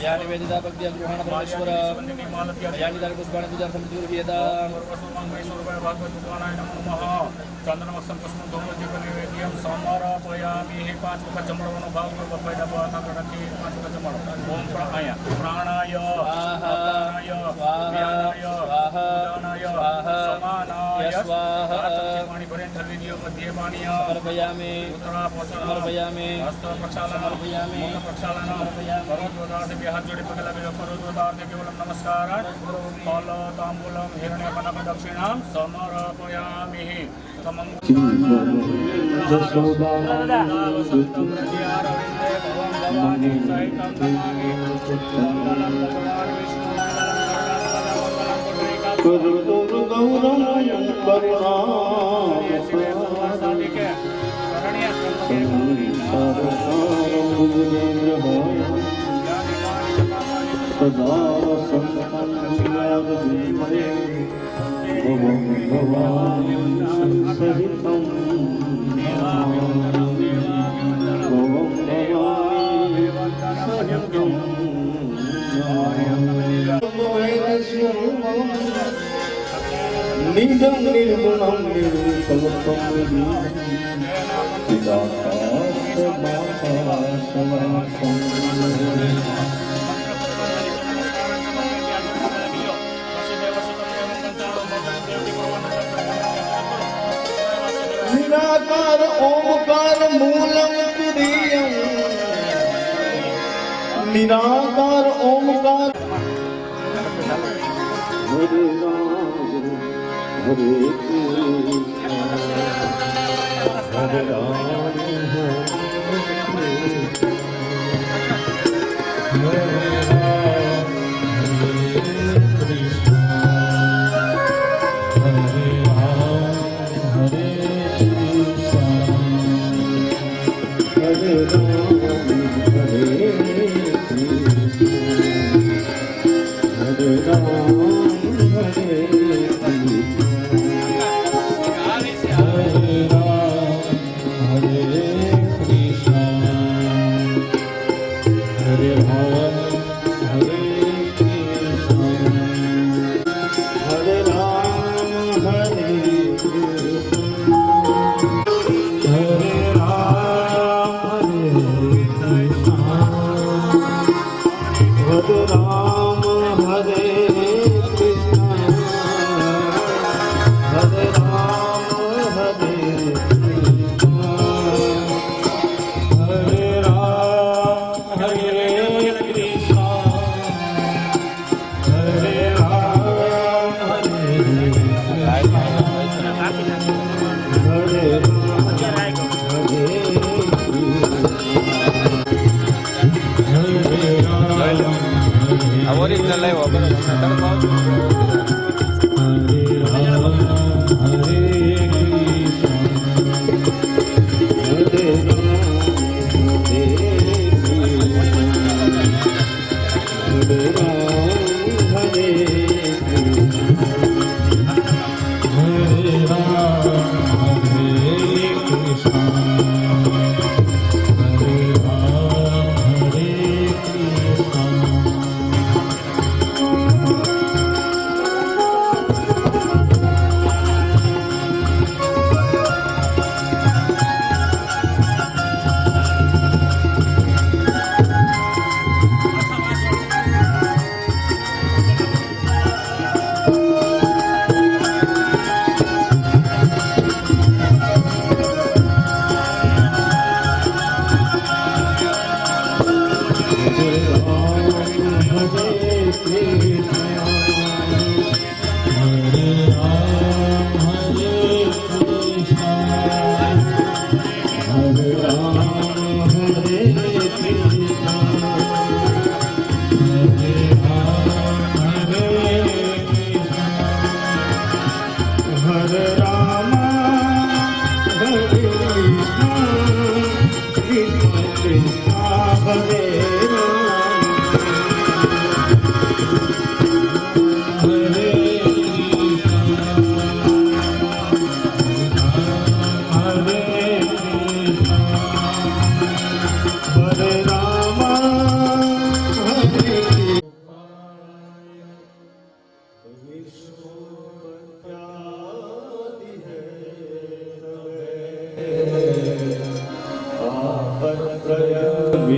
यानि वेदिता भक्ति ग्रहण परमेश्वर यानि दान पुष्पाणि पूजा समिति वियता चंद्रमक्षम पुष्पम धूमज्योति निवेद्यम समर्पयामि। 5 मुख चमड़ों भाव को बफैदा पाता करके 5 मुख चमड़ ओम प्राणाय प्राणाय अपानाय व्यानाय उदानाय समानाय स्वाहा पानी भरें थलीदियो मध्य पानीय समर्पयामि उत्तरा समर्पयामि हस्त प्रक्षालन समर्पयामि मुख प्रक्षालन समर्पयामि करोद्वार से हाथ जोड़े पकड़ लगे करोद्वार से केवल नमस्कार फल तांबूलम हिरण्यकनक दक्षिणाम समर्पयामि। निजं निर्गुणं निर्विकल्पं निराकार ओमकार मूलं तुरीयं निराकार ओमकार हरे राम हरे कृष्ण हरे राम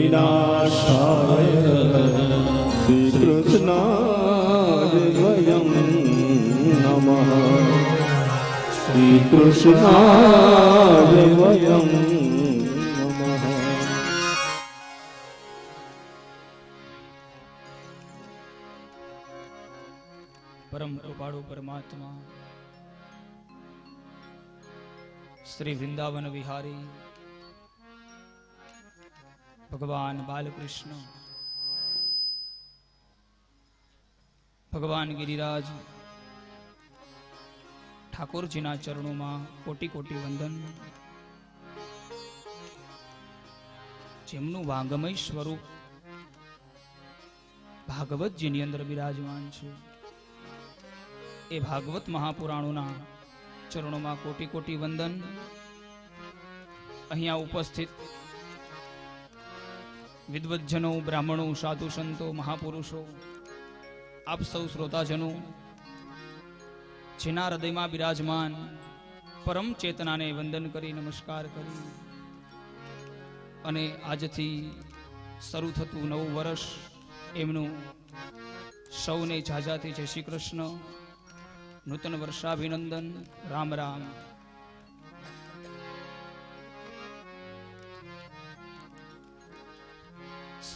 વિનાશાય શ્રી કૃષ્ણાય વયમ નમઃ શ્રી કૃષ્ણાય વયમ નમઃ. પરમ કૃપાળુ પરમાત્મા શ્રી વૃંદાવન વિહારી ભગવાન બાલકૃષ્ણ, ભગવાન ગિરિરાજ ઠાકોરજીના ચરણોમાં કોટી કોટી વંદન. જેમનું વાંગમય સ્વરૂપ ભાગવતજીની અંદર બિરાજમાન છે, એ ભાગવત મહાપુરાણોના ચરણોમાં કોટી કોટી વંદન. અહીંયા ઉપસ્થિત વિદ્વજ્જનો, બ્રાહ્મણો, સાધુ સંતો, મહાપુરુષો, આપ સૌ શ્રોતાજનો, જેના હૃદયમાં બિરાજમાન પરમ ચેતનાને વંદન કરી, નમસ્કાર કરી અને આજથી શરૂ થતું નવું વર્ષ, એમનું સૌને જાજાથી જય શ્રી કૃષ્ણ, નૂતન વર્ષાભિનંદન, રામ રામ.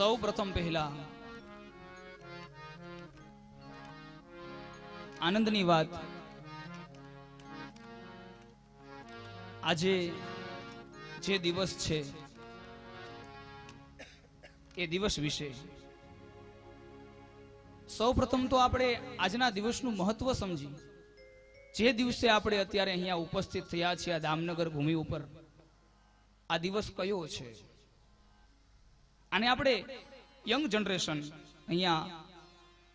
સૌ પ્રથમ પહેલા આનંદની વાત, આજે જે દિવસ છે એ દિવસ વિશે સૌ પ્રથમ તો આપણે આજના દિવસનું મહત્વ સમજી, જે દિવસે આપણે અત્યારે અહીંયા ઉપસ્થિત થયા છીએ આ દામનગર ભૂમિ ઉપર, આ દિવસ કયો છે? અને આપણે યંગ જનરેશન, અહીંયા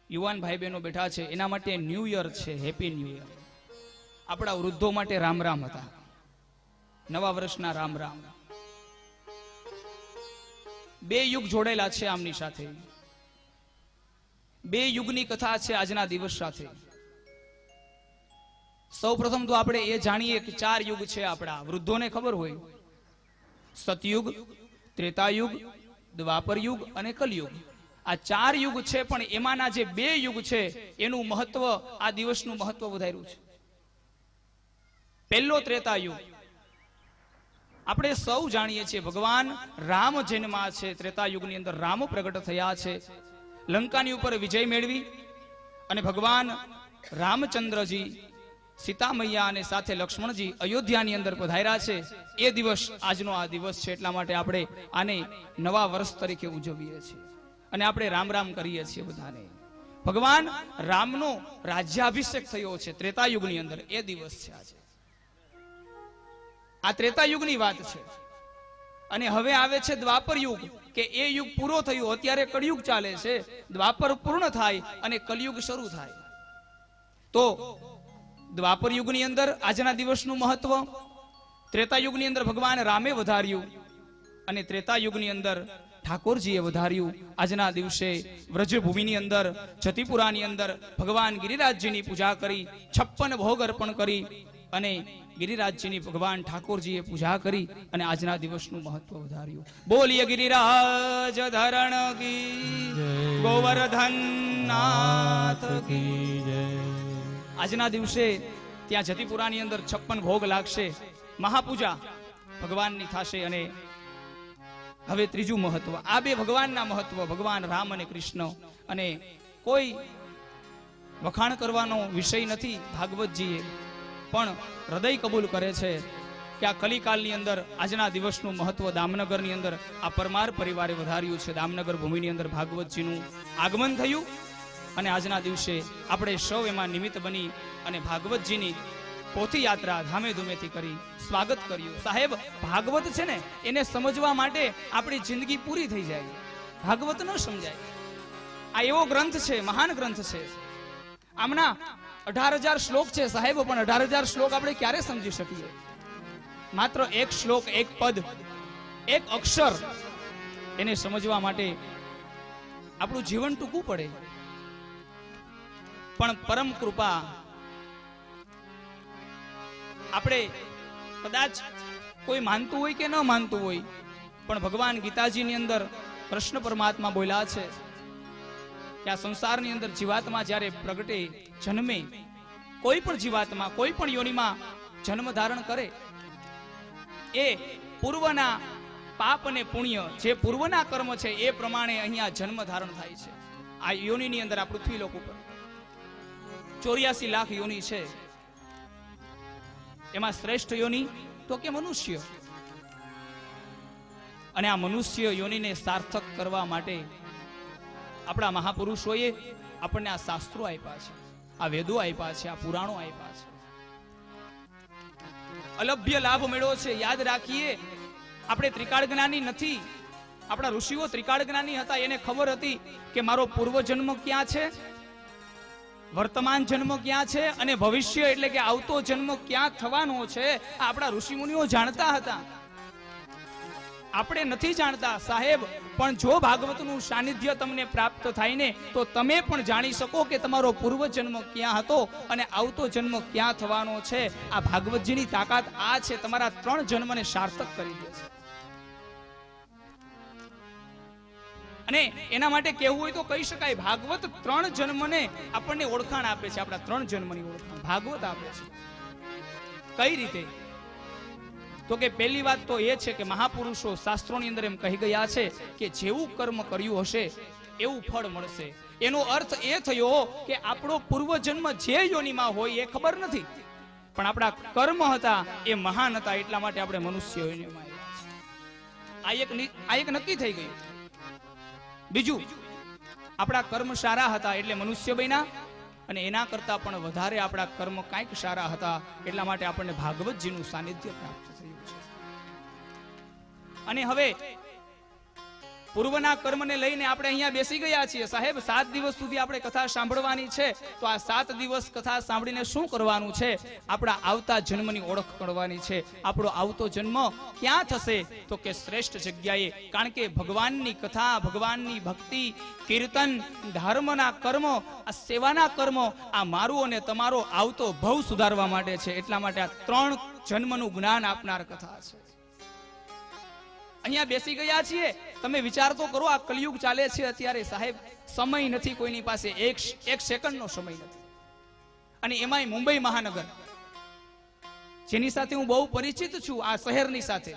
યુવાન ભાઈ બહેનો બેઠા છે, એના માટે ન્યૂ યર છે, હેપી ન્યૂ યર. આપણા વૃદ્ધો માટે રામ રામ હતા, નવા વર્ષના રામ રામ. બે યુગ જોડાયેલા છે આમની સાથે, બે યુગની કથા છે આજના દિવસ સાથે. સૌ પ્રથમ તો આપણે એ જાણીએ કે 4 યુગ છે આપણા વૃદ્ધોને ખબર હોય: સતયુગ, ત્રેતાયુગ, દ્વાપર યુગ અને કલયુગ. આ 4 યુગ છે, પણ એમાંના જે 2 યુગ છે એનું મહત્વ, આ દિવસનું મહત્વ વધાર્યું છે. પહેલો ત્રેતાયુગ. આપણે સૌ જાણીએ છીએ ભગવાન રામ જન્મા છે. ત્રેતાયુગની અંદર રામ પ્રગટ થયા છે, લંકાની ઉપર વિજય મેળવી, અને ભગવાન રામચંદ્રજી, સીતા મૈયા અને સાથે લક્ષ્મણજી અયોધ્યાની અંદર પધાર્યા છે. એ દિવસ આજનો આ દિવસ છે. એટલા માટે આપણે આને નવા વર્ષ તરીકે ઉજવીએ છીએ અને આપણે રામ રામ કરીએ છીએ બધાને. ભગવાન રામનો રાજ્યાભિષેક થયો છે ત્રેતાયુગની અંદર, એ દિવસ છે આજે. આ ત્રેતાયુગની વાત છે. અને હવે આવે છે દ્વાપર યુગ, કે એ યુગ પૂરો થયો, અત્યારે કળિયુગ ચાલે છે. દ્વાપર પૂર્ણ થાય અને કલયુગ શરૂ થાય. તો દ્વાપર યુગની અંદર આજના દિવસનું મહત્વ, ત્રેતાયુગની અંદર ભગવાન રામે વધાર્યું અને ત્રેતાયુગની અંદર ઠાકોરજીએ વધાર્યું. આજના દિવસે વ્રજભૂમિની અંદર, જતિપુરાની અંદર ભગવાન ગિરિરાજજીની પૂજા કરી, 56 ભોગ અર્પણ કરી અને ગિરિરાજજીની ભગવાન ઠાકોરજીએ પૂજા કરી અને આજના દિવસનું મહત્વ વધાર્યું. બોલીએ ગિરિરાજ ધરણ કી, ગોવર્ધન નાથ કી જય. આજના દિવસે ત્યાં જતિપુરાની અંદર 56 ભોગ લાગશે, મહાપૂજા ભગવાનની થશે. અને હવે ત્રીજું મહત્વ, આ બે ભગવાનના મહત્વ, ભગવાન રામ અને કૃષ્ણ. અને કોઈ વખાણ કરવાનો વિષય નથી, ભાગવતજીએ પણ હૃદય કબૂલ કરે છે કે આ કલિકાલની અંદર આજના દિવસનું મહત્વ દામનગરની અંદર આ પરમાર પરિવારે વધાર્યું છે. દામનગર ભૂમિની અંદર ભાગવતજીનું આગમન થયું અને આજના દિવસે આપણે સૌ એમાં નિમિત્ત બની અને ભાગવતજીની પોથી યાત્રા ધામે ધૂમેથી કરી સ્વાગત કર્યું. સાહેબ, ભાગવત છે ને, એને સમજવા માટે આપણી જિંદગી પૂરી થઈ જાય, ભાગવત ન સમજાય. આ એવો ગ્રંથ છે, મહાન ગ્રંથ છે. આમના 18,000 શ્લોક છે સાહેબ, પણ 18,000 શ્લોક આપણે ક્યારે સમજી શકીએ? માત્ર એક શ્લોક, એક પદ, એક અક્ષર, એને સમજવા માટે આપણું જીવન ટૂંકું પડે. પણ પરમ કૃપા, આપણે કદાચ કોઈ માનતું હોય કે ન માનતું હોય, પણ ભગવાન ગીતાજીની અંદર કૃષ્ણ પરમાત્મા બોલ્યા છે કે આ સંસારની અંદર જીવાત્મા જ્યારે પ્રગટે જન્મે, કોઈ પણ જીવાત્મા કોઈ પણ યોનિમાં જન્મ ધારણ કરે, એ પૂર્વના પાપ અને પુણ્ય જે પૂર્વના કર્મ છે એ પ્રમાણે અહીંયા જન્મ ધારણ થાય છે. આ યોનિની અંદર આ પૃથ્વી લોક ઉપર 84 લાખ યોનિ છે. એમાં શ્રેષ્ઠ યોનિ તો કે મનુષ્ય. અને આ મનુષ્ય યોનિને સાર્થક કરવા માટે આપણા મહાપુરુષોએ આપણને આ શાસ્ત્રો આપ્યા છે, આ વેદો આપ્યા છે, આ પુરાણો આપ્યા છે. અલભ્ય લાભ મેળવ્યો છે. યાદ રાખીએ, આપણે ત્રિકાળ જ્ઞાની નથી. આપણા ઋષિઓ ત્રિકાળ જ્ઞાની હતા. એને ખબર હતી કે મારો પૂર્વ જન્મ ક્યાં છે, વર્તમાન જન્મ ક્યાં છે અને ભવિષ્ય એટલે કે આવતો જન્મ ક્યાં થવાનો છે. આપણા ઋષિ મુનિઓ જાણતા હતા. આપણે નથી જાણતા સાહેબ, પણ જો ભાગવતનું સાનિધ્ય તમને પ્રાપ્ત થાય ને તો તમે પણ જાણી શકો કે તમારો પૂર્વ જન્મ ક્યાં હતો અને આવતો જન્મ ક્યાં થવાનો છે. આ ભાગવતજીની તાકાત આ છે, તમારા 3 જન્મને સાર્થક કરી દે છે. અને એના માટે કહેવું હોય તો કહી શકાય, ભાગવત 3 જન્મને આપણને ઓળખાણ આપે છે. આપણા 3 જન્મની ઓળખાણ ભાગવત આપે છે. કઈ રીતે? તો કે પહેલી વાત તો એ છે કે મહાપુરુષો શાસ્ત્રોની અંદર એમ કહી ગયા છે કે જેવું કર્મ કર્યું હશે એવું ફળ મળશે. એનો અર્થ એ થયો કે આપણો પૂર્વ જન્મ જે યોનિમાં હોય એ ખબર નથી, પણ આપણા કર્મ હતા એ મહાન હતા, એટલા માટે આપણે મનુષ્ય યોનિમાં આવ્યા છે. આ એક નક્કી થઈ ગયું. બીજું, આપણા કર્મ સારા હતા એટલે મનુષ્ય બન્યા, અને એના કરતા પણ વધારે આપણા કર્મ કાંઈક સારા હતા એટલા માટે આપણને ભાગવતજીનું સાનિધ્ય પ્રાપ્ત થયું છે. અને હવે પૂર્વના કર્મને લઈને આપણે અહીંયા બેસી ગયા છીએ સાહેબ. 7 દિવસ સુધી આપણે કથા સાંભળવાની છે. તો આ 7 દિવસ કથા સાંભળીને શું કરવાનું છે? આપણા આવતા જન્મની ઓળખ કરવાની છે. આપણો આવતો જન્મ ક્યાં થશે? તો કે શ્રેષ્ઠ જગ્યાએ. કારણ કે ભગવાનની કથા, ભગવાનની ભક્તિ, કીર્તન, ધર્મના કર્મ, આ સેવાના કર્મ, આ મારું અને તમારો આવતો ભવ સુધારવા માટે છે. એટલા માટે આ 3 જન્મનું જ્ઞાન આપનાર કથા છે. અહીંયા બેસી ગયા છીએ. તમે વિચાર તો કરો, આ કલયુગ ચાલે છે અત્યારે સાહેબ. સમય નથી કોઈની પાસે, એક સેકન્ડનો સમય નથી. અને એમાંય મુંબઈ મહાનગર, જેની સાથે હું બહુ પરિચિત છું, આ શહેરની સાથે,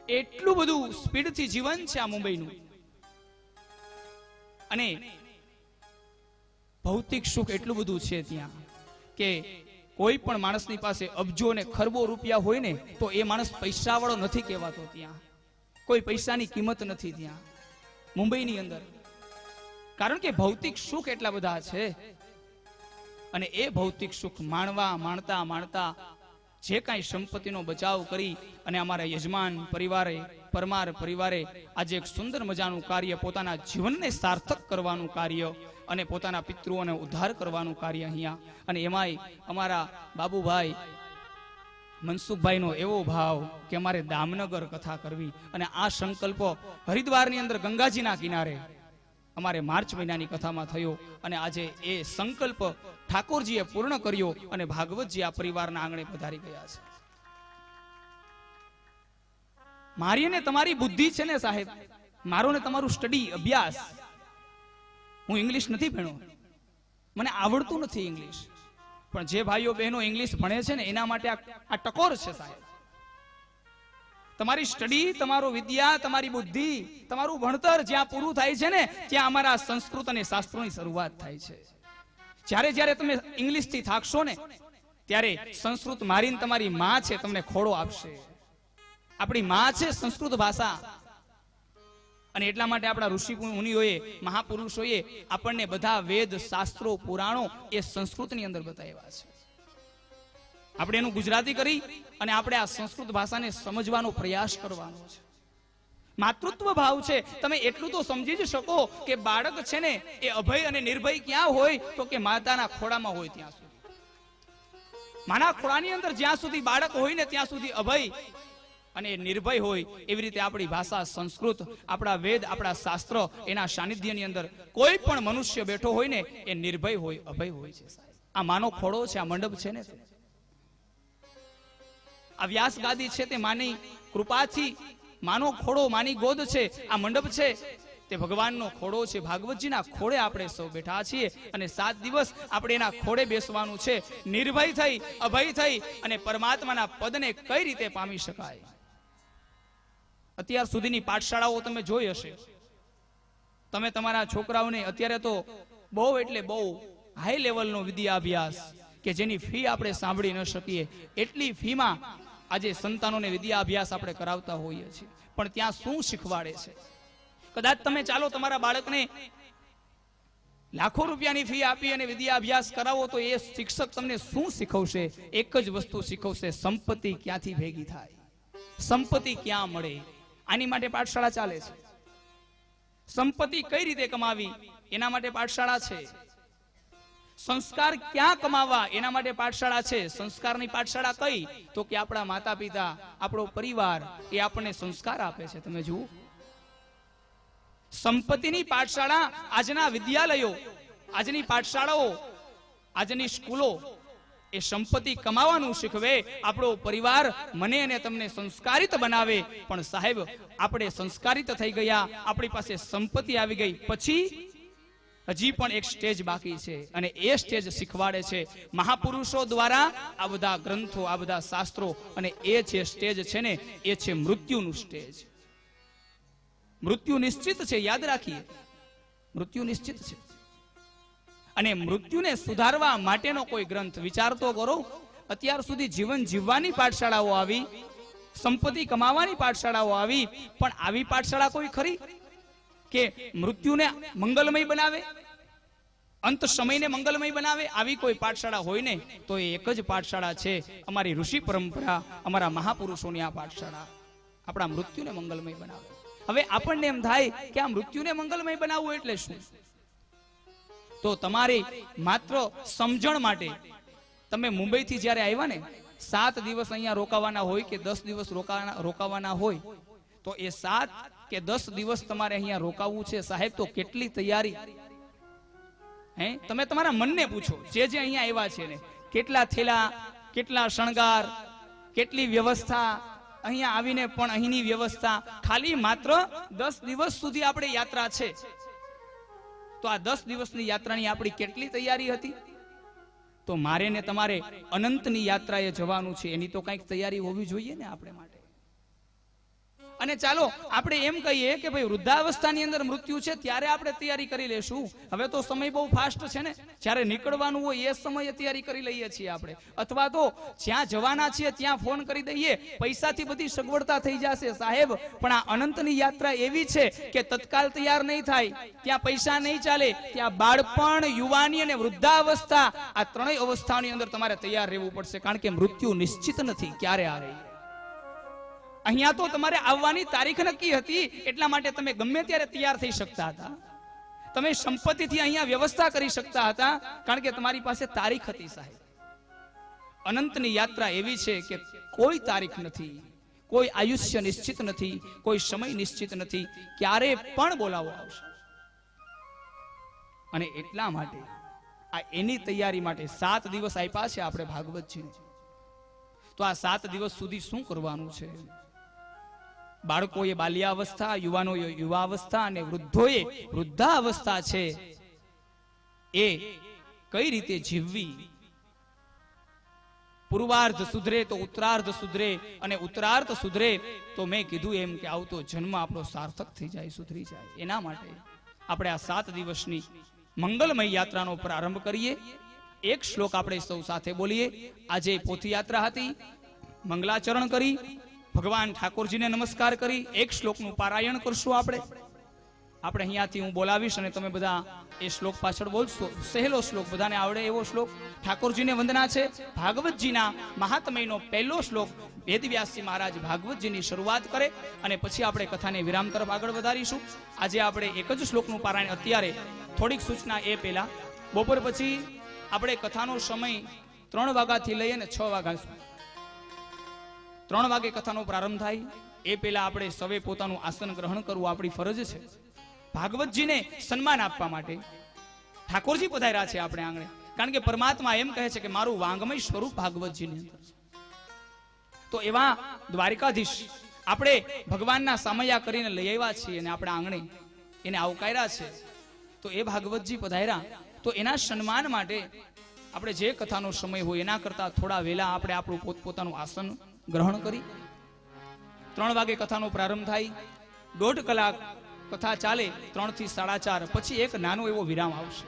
એટલું બધું સ્પીડથી જીવન છે આ મુંબઈનું. અને ભૌતિક સુખ એટલું બધું છે ત્યાં કે કોઈ પણ માણસની પાસે અબજો ને ખરબો રૂપિયા હોય ને તો એ માણસ પૈસાવાળો નથી કહેવાતો. ત્યાં કોઈ પૈસાની કિંમત નથી ત્યાં મુંબઈની અંદર, કારણ કે ભૌતિક સુખ એટલા બધા છે. અને એ ભૌતિક સુખ માણતા જે કાંઈ સંપત્તિનો બચાવ કરી અને અમારા યજમાન પરિવારે, પરમાર પરિવારે આજે એક સુંદર મજાનું કાર્ય, પોતાના જીવનને સાર્થક કરવાનું કાર્ય અને પોતાના પિતૃઓને ઉદ્ધાર કરવાનું કાર્ય અહીંયા. અને એમાંય અમારા બાબુભાઈ મનસુખભાઈનો એવો ભાવ કે અમારે દામનગર કથા કરવી, અને આ સંકલ્પ હરિદ્વારની અંદર ગંગાજીના કિનારે અમારે માર્ચ મહિનાની કથામાં થયો. અને આજે એ સંકલ્પ ઠાકોરજીએ પૂર્ણ કર્યો અને ભાગવતજી આ પરિવારના આંગણે પધારી ગયા છે. મારી ને તમારી બુદ્ધિ છે ને સાહેબ, મારો ને તમારું સ્ટડી, અભ્યાસ. હું ઇંગ્લિશ નથી ભણ્યો, મને આવડતું નથી ઇંગ્લિશ, પણ જે ભાઈઓ બહેનો ઇંગ્લિશ ભણે છે ને એના માટે આ ટકોર છે સાહેબ. તમારી સ્ટડી, તમારો વિદ્યા, તમારી બુદ્ધિ, તમારું ભણતર જ્યાં પૂરું થાય છે ને ત્યાં અમારા સંસ્કૃત અને શાસ્ત્રોની શરૂઆત થાય છે. જ્યારે તમે ઇંગ્લિશથી થાકશો ને ત્યારે સંસ્કૃત મારીને તમારી માં છે તમને ખોળો આપશે. આપણી માં છે સંસ્કૃત ભાષા. અને એટલા માટે આપણા ઋષિ મુનિઓએ, મહાપુરુષોએ આપણને બધા વેદ, શાસ્ત્રો, પુરાણો એ સંસ્કૃતની અંદર બતાવ્યા છે. આપણે એનું ગુજરાતી કરી અને આપણે આ સંસ્કૃત ભાષાને સમજવાનો પ્રયાસ કરવાનો છે. માતૃત્વ ભાવ છે. તમે એટલું તો સમજી જ શકો કે બાળક છે ને એ અભય અને નિર્ભય ક્યાં હોય? તો કે માતાના ખોળામાં હોય ત્યાં સુધી. માના ખોળાની અંદર જ્યાં સુધી બાળક હોય ને ત્યાં સુધી અભય અને નિર્ભય હોય. એવી રીતે આપણી ભાષા સંસ્કૃત, આપણા વેદ, આપણા શાસ્ત્ર, એના સાનિધ્યની અંદર કોઈ પણ મનુષ્ય બેઠો હોય ને એ નિર્ભય હોય, અભય હોય છે. આ માનો ખોળો છે, આ મંડપ છે ને, આ વ્યાસ ગાદી છે તે માની કૃપાથી માનો ખોડો, માની ગોદ છે, આ મંડપ છે તે ભગવાનનો ખોડો છે. ભાગવતજીના ખોડે આપણે સૌ બેઠા છીએ અને 7 દિવસ આપણે એના ખોડે બેસવાનું છે, નિર્ભય થઈ, અભય થઈ અને પરમાત્માના પદને કઈ રીતે પામી શકાય. અત્યાર સુધીની પાઠશાળાઓ તમે જોઈ હશે. તમે તમારા છોકરાઓને અત્યારે તો બહુ એટલે બહુ હાઈ લેવલનો વિદ્યાભ્યાસ કે જેની ફી આપણે સાંભળી ન શકીએ એટલી ફીમાં આજે સંતાનોને વિદ્યાભ્યાસ આપણે કરાવતા હોઈએ છીએ. પણ ત્યાં શું શીખવાડે છે? કદાચ તમે ચાલો તમારા બાળકને લાખો રૂપિયાની ફી આપી અને વિદ્યાભ્યાસ કરાવો તો એ શિક્ષક તમને શું શીખવશે? એક જ વસ્તુ શીખવશે, સંપત્તિ ક્યાંથી ભેગી થાય, સંપત્તિ ક્યાં મળે. આની માટે પાઠશાળા ચાલે છે. સંપત્તિ કઈ રીતે કમાવી એના માટે પાઠશાળા છે. સંસ્કાર ક્યાં કમાવા એના માટે પાઠશાળા છે. સંસ્કારની પાઠશાળા કઈ? તો કે આપણા માતા પિતા, આપણો પરિવાર એ આપણને સંસ્કાર આપે છે. તમે જુઓ, સંપત્તિની પાઠશાળા આજના વિદ્યાલયો, આજની પાઠશાળાઓ, આજની સ્કૂલો એ સંપત્તિ કમાવાનું શીખવે, આપણો પરિવાર મને અને તમને સંસ્કારિત બનાવે. પણ સાહેબ, આપણે સંસ્કારિત થઈ ગયા, આપણી પાસે સંપત્તિ આવી ગઈ પછી હજી પણ એક સ્ટેજ બાકી છે અને એ સ્ટેજ શીખવાડે છે મહાપુરુષો દ્વારા આ બધા ગ્રંથો, આ બધા શાસ્ત્રો. અને એ જે સ્ટેજ છે ને એ છે મૃત્યુનું સ્ટેજ. મૃત્યુ નિશ્ચિત છે, યાદ રાખીએ, મૃત્યુ નિશ્ચિત છે. અને મૃત્યુને સુધારવા માટેનો કોઈ ગ્રંથ વિચાર તો કરો. અત્યાર સુધી જીવન જીવવાની પાઠશાળાઓ આવી, સંપત્તિ કમાવાની પાઠશાળાઓ આવી, પણ આવી પાઠશાળા કોઈ ખરી કે મૃત્યુને મંગલમય બનાવે, અંત સમયને મંગલમય બનાવે? આવી કોઈ પાઠશાળા હોય ને તો એ એક જ પાઠશાળા છે, અમારી ઋષિ પરંપરા, અમારા મહાપુરુષોની આ પાઠશાળા આપણા મૃત્યુને મંગલમય બનાવે. હવે આપણને એમ થાય કે આ મૃત્યુને મંગલમય બનાવવું એટલે શું? તો તમારી માત્ર સમજણ માટે, તમે મુંબઈથી જ્યારે આવ્યા ને, 7 દિવસ અહીંયા રોકાવાના હોય કે 10 દિવસ રોકાવાના હોય, તો એ 7 કે 10 દિવસ તમારે અહીંયા રોકાવું છે સાહેબ, તો કેટલી તૈયારી. હે, તમે તમારા મનને પૂછો, જે અહીંયા આવ્યા છે ને, કેટલા થેલા, કેટલા શણગાર, કેટલી વ્યવસ્થા, અહીંયા આવીને પણ અહીંની વ્યવસ્થા. ખાલી માત્ર 10 દિવસ સુધી આપણે યાત્રા છે, તો આ 10 દિવસની યાત્રાની આપણી કેટલી તૈયારી હતી? તો મારે ને તમારે અનંતની યાત્રાએ જવાનું છે, એની તો કંઈક તૈયારી હોવી જોઈએ ને આપણે માટે. અને ચાલો આપણે એમ કહીએ કે ભાઈ વૃદ્ધાવસ્થાની અંદર મૃત્યુ છે ત્યારે આપણે તૈયારી કરી લેશું. હવે તો સમય બહુ ફાસ્ટ છે ને, જ્યારે નીકળવાનું હોય એ સમયે તૈયારી કરી લઈએ છીએ આપણે, અથવા તો જ્યાં જવાના છીએ ત્યાં ફોન કરી દઈએ, પૈસાથી બધી સગવડતા થઈ જશે સાહેબ. પણ આ અનંતની યાત્રા એવી છે કે તત્કાલ તૈયાર નહીં થાય, ત્યાં પૈસા નહીં ચાલે, ત્યાં બાળપણ, યુવાની અને વૃદ્ધાવસ્થા, આ ત્રણેય અવસ્થાની અંદર તમારે તૈયાર રહેવું પડશે, કારણ કે મૃત્યુ નિશ્ચિત નથી ક્યારે આવે. અહીંયા તો તમારે આવવાની તારીખ નક્કી હતી, એટલા માટે તમે ગમે ત્યારે તૈયાર થઈ શકતા હતા. તમે સંપત્તિથી અહીંયા વ્યવસ્થા કરી શકતા હતા, કારણ કે તમારી પાસે તારીખ હતી સાહેબ. અનંતની યાત્રા એવી છે કે કોઈ તારીખ નથી, કોઈ આયુષ્ય નિશ્ચિત નથી, કોઈ સમય નિશ્ચિત નથી, ક્યારે પણ બોલાવો આવશે. અને એટલા માટે આ એની તૈયારી માટે 7 દિવસ આપ્યા છે આપણે ભાગવતજીને. તો આ 7 દિવસ સુધી શું કરવાનું છે? બાળકોએ બાલ્યાવસ્થા, યુવાનોએ યુવાવસ્થા અને વૃદ્ધોએ વૃદ્ધાવસ્થા છે એ કઈ રીતે જીવવી. પૂર્વાર્ધ સુધરે તો ઉત્તરાર્ધ સુધરે, અને ઉત્તરાર્ધ સુધરે તો મેં કીધું એમ કે આવતો જન્મ આપણો સાર્થક થઈ જાય, સુધરી જાય. એના માટે આપણે આ 7 દિવસની મંગલમય યાત્રાનો પ્રારંભ કરીએ. એક શ્લોક આપણે સૌ સાથે બોલીએ. આજે પોથયાત્રા હતી, મંગલાચરણ કરી, ભગવાન ઠાકોરજીને નમસ્કાર કરી, એક શ્લોકનું પારાયણ કરશું. આપણે અહીંયાથી હું બોલાવીશ અને તમે બધા એ શ્લોક પાછળ બોલશો. સહેલો શ્લોક, બધાને આવડે એવો શ્લોક. ઠાકોરજીને વંદના છે. ભાગવતજીના મહાત્મયનો પહેલો શ્લોક વેદવ્યાસજી મહારાજ ભાગવતજીની શરૂઆત કરે અને પછી આપણે કથાને વિરામ તરફ આગળ વધારીશું. આજે આપણે એક જ શ્લોકનું પારાયણ, અત્યારે થોડીક સૂચના એ પહેલા, બપોર પછી આપણે કથાનો સમય 3 વાગ્યાથી લઈ અને 6 વાગ્યા સુધી, 3 વાગે કથાનો પ્રારંભ થાય એ પહેલા આપણે સવે પોતાનું આસન ગ્રહણ કરવું આપણી ફરજ છે. ભાગવતજીને સન્માન આપવા માટે ઠાકોરજી પધાર્યા છે આપણે આંગણે, કારણ કે પરમાત્મા એમ કહે છે કે મારું વાંગમય સ્વરૂપ ભાગવતજીની અંદર છે. તો એવા દ્વારિકાધીશ આપણે ભગવાનના સામૈયા કરીને લઈ આવ્યા છીએ અને આપણે આંગણે એને આવકાર્યા છે, તો એ ભાગવતજી પધાર્યા તો એના સન્માન માટે આપણે જે કથાનો સમય હોય એના કરતા થોડા વહેલા આપણે આપણું પોતપોતાનું આસન ગ્રહણ કરી 3 વાગે કથાનો પ્રારંભ થાય, 1.5 કલાક કથા ચાલે, 3 થી 4:30 પછી એક નાનો એવો વિરામ આવશે.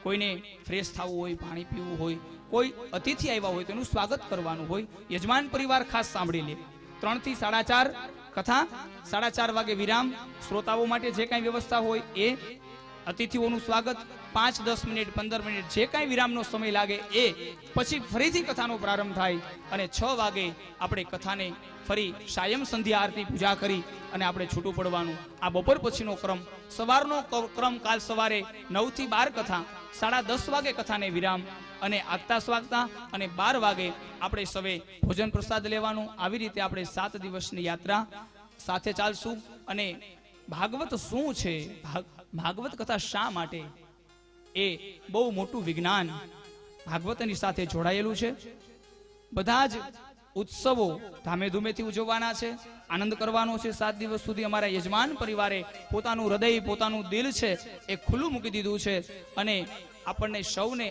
કોઈને ફ્રેશ થવું હોય, પાણી પીવું હોય, કોઈ અતિથિ આવ્યા હોય તો એનું સ્વાગત કરવાનું હોય. યજમાન પરિવાર ખાસ સાંભળી લે. 3 થી 4:30 કથા, 4:30 વાગે વિરામ. શ્રોતાઓ માટે જે કાંઈ વ્યવસ્થા હોય એ, અતિથિઓનું સ્વાગત, 5, 10 મિનિટ, 15 મિનિટ જે કાંઈ વિરામનો સમય લાગે એ, પછી ફરીથી કથાનો પ્રારંભ થાય અને 6 વાગે આપણે કથાને ફરી સાયમ સંધ્યા આરતી પૂજા કરી અને આપણે છૂટું પડવાનું. આ બપોર પછીનો ક્રમ. સવારનો ક્રમ કાલ સવારે 9 થી 12 કથા, 10:30 વાગે કથાને વિરામ અને આગતા સ્વાગતા અને 12 વાગે આપણે સવે ભોજન પ્રસાદ લેવાનું. આવી રીતે આપણે 7 દિવસની યાત્રા સાથે ચાલશું. અને ભાગવત શું છે, ભાગવત કથા શા માટે, એ બહુ મોટું વિજ્ઞાન ભાગવતની સાથે જોડાયેલું છે. બધા જ ઉત્સવો ધામે ધૂમેથી ઉજવવાના છે, આનંદ કરવાનો છે. 7 દિવસ સુધી અમારા યજમાન પરિવારે પોતાનું હૃદય, પોતાનું દિલ છે એ ખુલ્લું મૂકી દીધું છે અને આપણને સૌને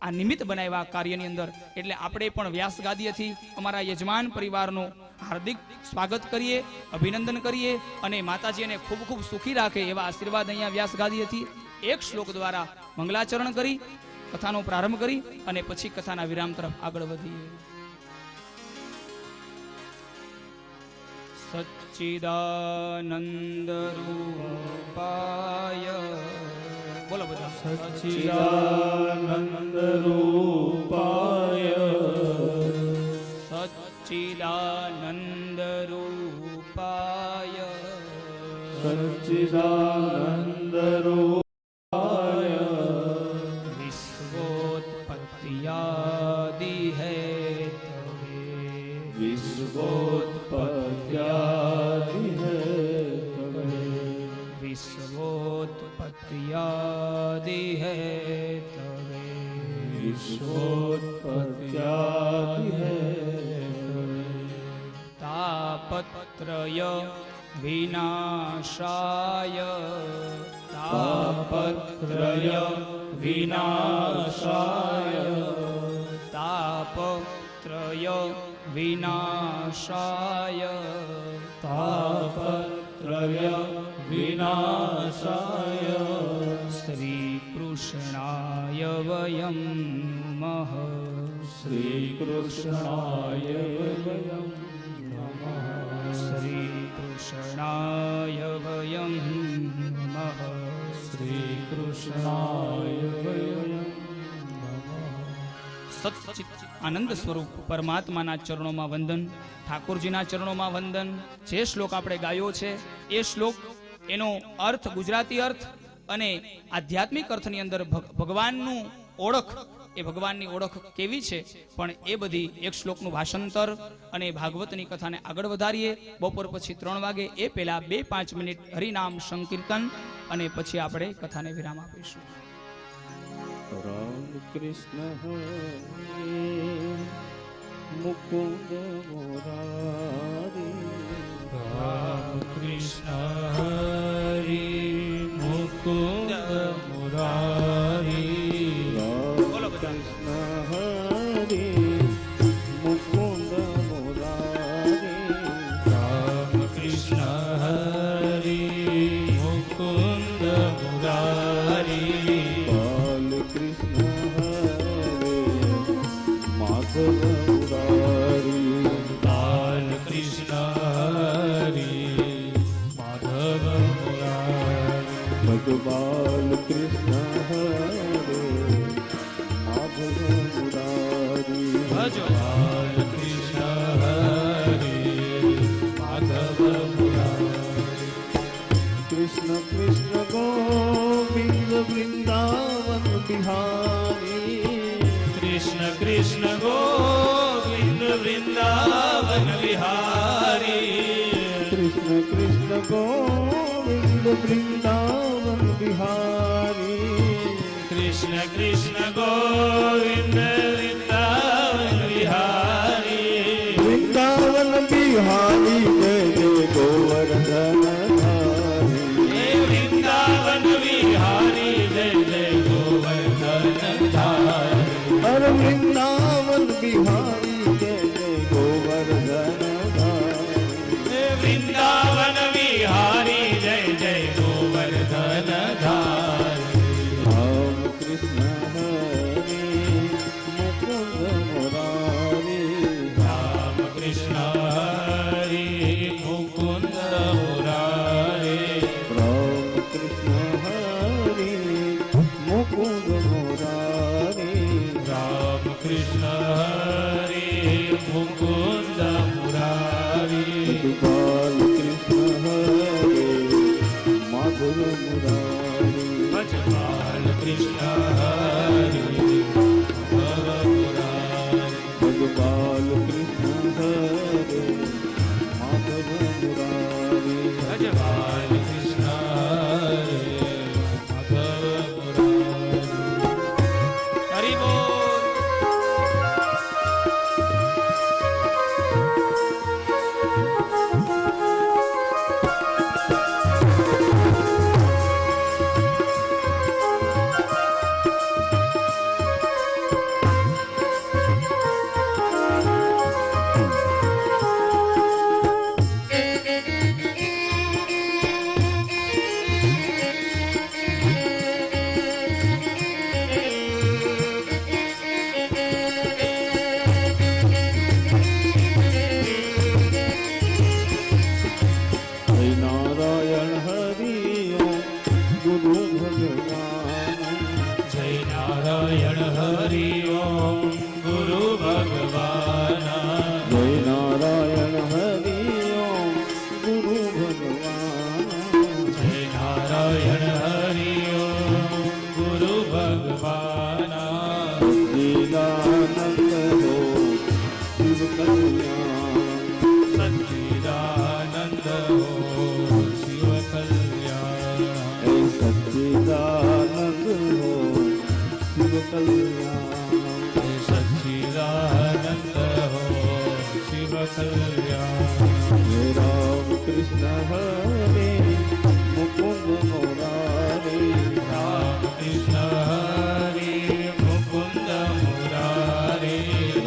આ નિમિત્ત બનાવ્યા કાર્યની અંદર. એટલે આપણે પણ વ્યાસ ગાદીએથી અમારા યજમાન પરિવારનું હાર્દિક સ્વાગત કરીએ, અભિનંદન કરીએ અને માતાજી એને ખૂબ ખૂબ સુખી રાખે એવા આશીર્વાદ અહીંયા વ્યાસ ગાદીએથી એક શ્લોક દ્વારા મંગલાચરણ કરી કથાનો પ્રારંભ કરી અને પછી કથાના વિરામ તરફ આગળ વધીએ. સચ્ચિદાનંદ રૂપાય, બોલો બધા. સચ્ચિદાનંદ રૂપાય, સચ્ચિદાનંદ રૂપાય, સચ્ચિદાનંદ રૂપાય, વિશ્વોત્પત્યાદિ હેતવે, વિશ્વોત્પત્યાદિ હેતવે, વિશ્વોત્પત્યાદિ હેતવે, વિશ્વોત્પત્યાદિ હેતવે, તાપત્રય વિનાશાય, તાપત્રય વિનાશાય, તાપત્રય વિનાશાય, તાપત્રય વિનાશાય, શ્રી કૃષ્ણાય વયમ નમઃ, શ્રી કૃષ્ણાય વયમ નમઃ, શ્રી કૃષ્ણાય વયમ નમઃ, શ્રી કૃષ્ણાય વયમ નમઃ. સચ્ચિત આનંદ સ્વરૂપ પરમાત્માના ચરણોમાં વંદન, ઠાકોરજીના ચરણોમાં વંદન. જે શ્લોક આપણે ગાયો છે એ શ્લોક, એનો અર્થ, ગુજરાતી અર્થ અને આધ્યાત્મિક અર્થની અંદર ભગવાનનું ઓળખ, એ ભગવાનની ઓળખ કેવી છે, પણ એ બધી એક શ્લોકનું ભાષાંતર અને ભાગવતની કથાને આગળ વધારીએ. બપોર પછી 3 વાગે એ પહેલા 2-5 મિનિટ હરિનામ સંકીર્તન અને પછી આપણે કથાને વિરામ આપીશું. રામ કૃષ્ણ હરે મુકુંદ મુરારી, રામ કૃષ્ણ હરે મુકુંદ મુરારી, રામ કૃષ્ણ હરે મુકુંદ મુરારી, રામ કૃષ્ણ હરે મુકુંદ મુરારી, માધવ મુરારી, બાલ કૃષ્ણ હરે માધવ મુરારી, ભગવાન કૃષ્ણ હરે માધવ મુરારી, ભગવાન કૃષ્ણ હરે માધવ મુરારી, કૃષ્ણ કૃષ્ણ ગોવિંદ વૃંદાવન બિહારી, કૃષ્ણ કૃષ્ણ ગોવિંદ વૃંદાવન બિહારી, કૃષ્ણ કૃષ્ણ ગોવિંદ વૃંદાવન બિહારી, કૃષ્ણ કૃષ્ણ ગોવિંદ વૃંદાવન બિહારી, વૃંદાવન બિહારી જય જય विहारी जय जय गोवर्धन धारी। वृंदावन विहारी जय जय गोवर्धन धारी। राम कृष्ण हरे मुकुंद मुरारी। राम कृष्ण हरे मुकुंद मुरारे। राम कृष्ण हरे मुकुंद मुरारी। राम कृष्ण हरे मुकुंद मुरारी। गोपाल कृष्ण हरे माधव मुरारी। भजपाल कृष्ण हरे माधव मुरारी। गोपाल कृष्ण हरे माधव मुरारी। भजपाल कृष्ण हरे माधव मुरारी। हरि बोल। हरि नारायण हरि ओम गुरु भगवान। जय नारायण हरि ओम गुरु भगवान। जय नारायण हरि ओम गुरु भगवान। जय नारायण हरि ओम गुरु भगवान। सच्चिदानंद हो शिव कल्याण। सच्चिदानंद हो शिव कल्याण। हे सच्चिदानंद हो शिव कल्याण। सच्चिदानंद हो शिव कल्याण। हे राम कृष्ण हरे मुकुंद मुरारी। राम कृष्ण हरे मुकुंद मुरारे।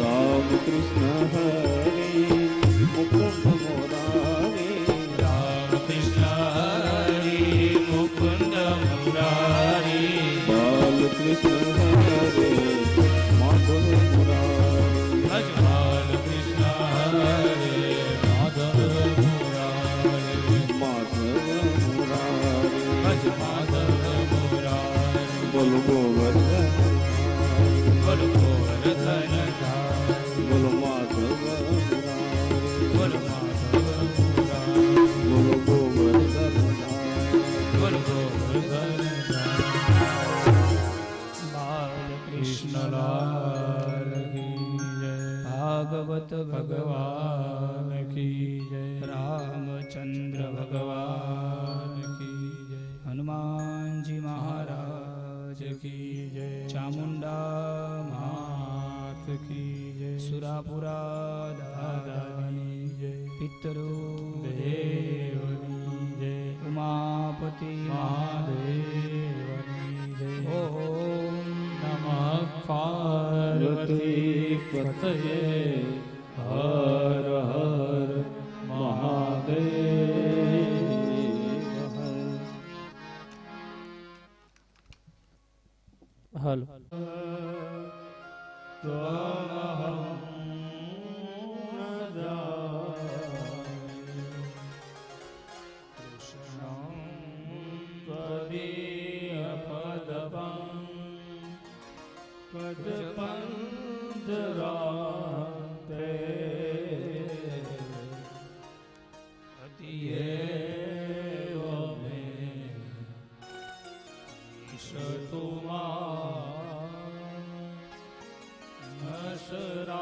राम कृष्ण हरे मुकुंद मुरारी। राम कृष्ण हरे मुकुंद मुरारे। बाल कृष्ण हरे माधव मुरारी। भजपाल कृष्ण हरे माधव मुरारे। माधव मुरारी। भज माधव मुरारे। बोलो गोवर्धन बोल गोवर्धन धारी। बोलो माधव मुरारी। बोल माधव मुरारे। बोलो गोवर्धन बोल गोवर्धन धारी। बाल कृष्ण लाल की जय। भागवत भगवान की जय। रामचंद्र भगवान की जय। हनुमान जी महाराज की जय। चामुंडा मात की जय। सुरापुरा दादानी जय। पितरो देवनी जय। उमापति महादेवनी जय। ओम नमः पार्वती पतये हर हर महादेव हर। हलो त्वमहं न जाने कृष्णं त्वदीयपदपं पदपञ्जरान्ते अतीयेव मे ईशतु मां नशराजहंस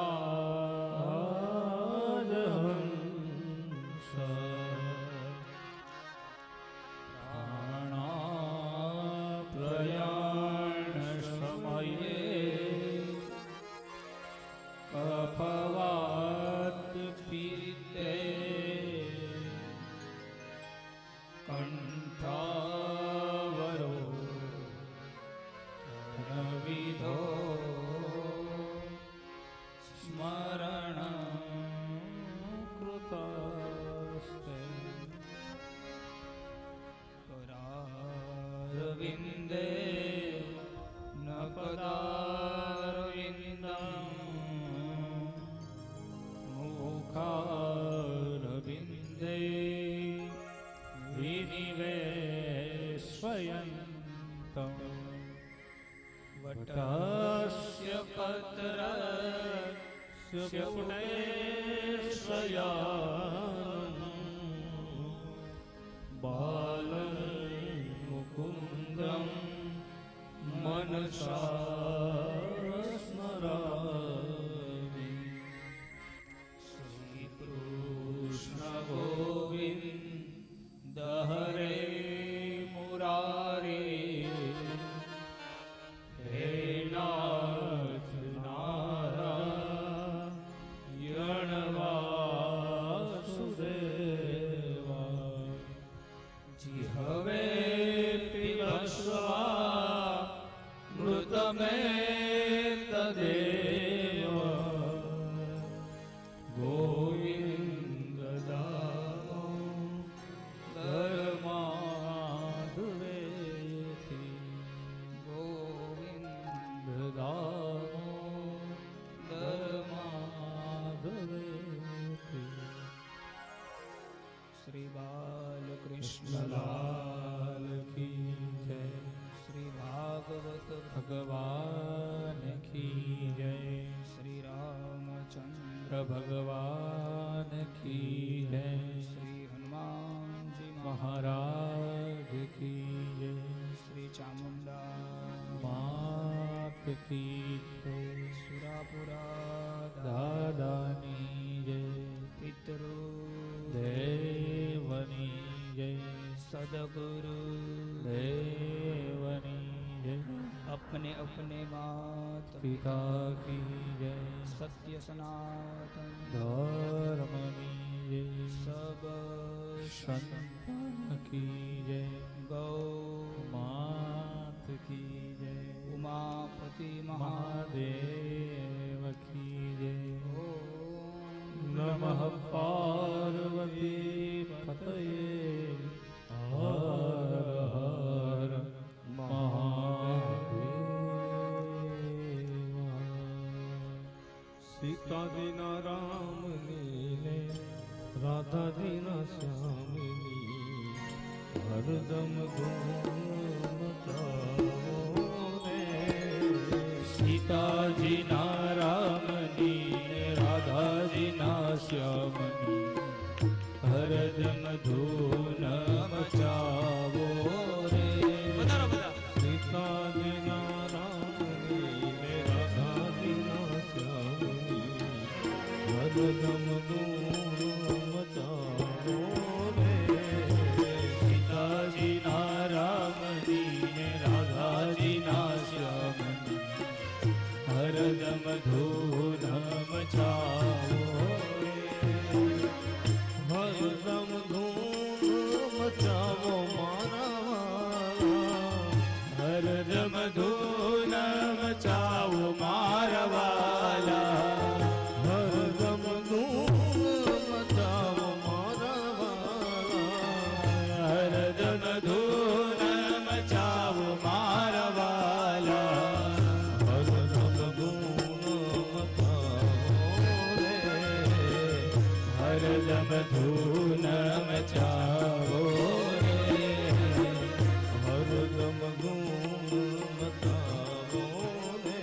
प्राणाप्रयाणसमये कफवात पीते कंठावरो रणविधो स्म अरविन्दे न पदारविन्दम् मुखारविन्दे विनिवेशयन्तम् वटस्य पत्रस्य पुण्यश्रयानम् बालं मुकुन्दं मनसा स्मरामि श्रीकृष्ण गोविन्द हरे मुरारे हे नाथ नारायण वासुदेवा जिहवे पिबस्वा मृतमेतदेव गोविन्द दामोदर माधवेति गोविन्द दामोदर माधवेति श्री बालकृष्ण लाल की जय श्री भागवत भगवान की जय श्री रामचंद्र भगवान की जय श्री हनुमान जी महाराज की जय श्री चामुंडा मात की जय सुरापुरा दादानी जय पितृ देवनी जय सदगुरु देवनी जय अपने अपने मात पिता की जय सत्य सनातन धर्मनी जय सब संतान की जय गौ मात की जय उमापति महादेव की जय नमः पार्वती पतये हर हर महादेव। सीता दीना राम लीले राधा दीना श्याम हरदम धूम मचाओ रे। सीता जी ना राम लीले राधा जी ना श्याम हरदम धूम मचाओ रे। सीता दीना राम लीले राधा दीना श्याम हरदम धूम मचाओ रे। सीता जी ना राम लीले राधा जी ना श्याम हरदम धूम मचाओ रे। हरदम धूम मचाओ मारा हरदम धूम मचाओ मारवाला हरदम धूम मचाओ मारा हरदम धूम मचाओ मारवाला हरदम धूम मचाओ रे। हरदम धूम मचाओ रे। हरदम धूम मचाओ रे।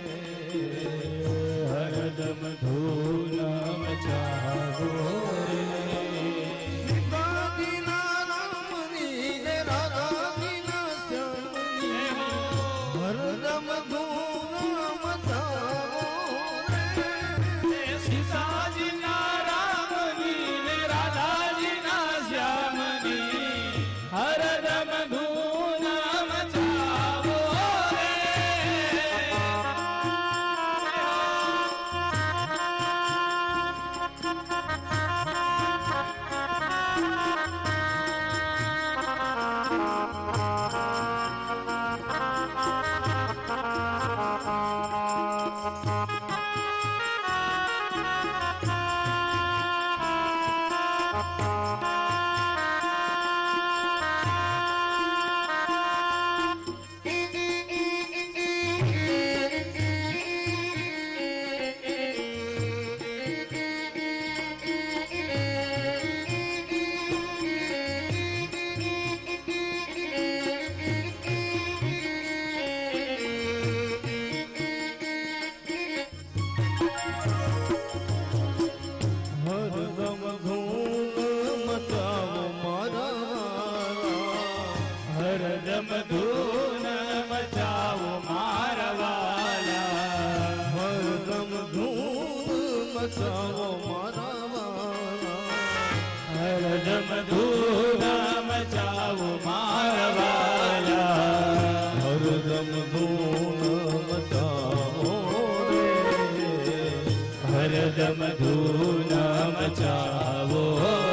હરદમ ધૂન મચાવો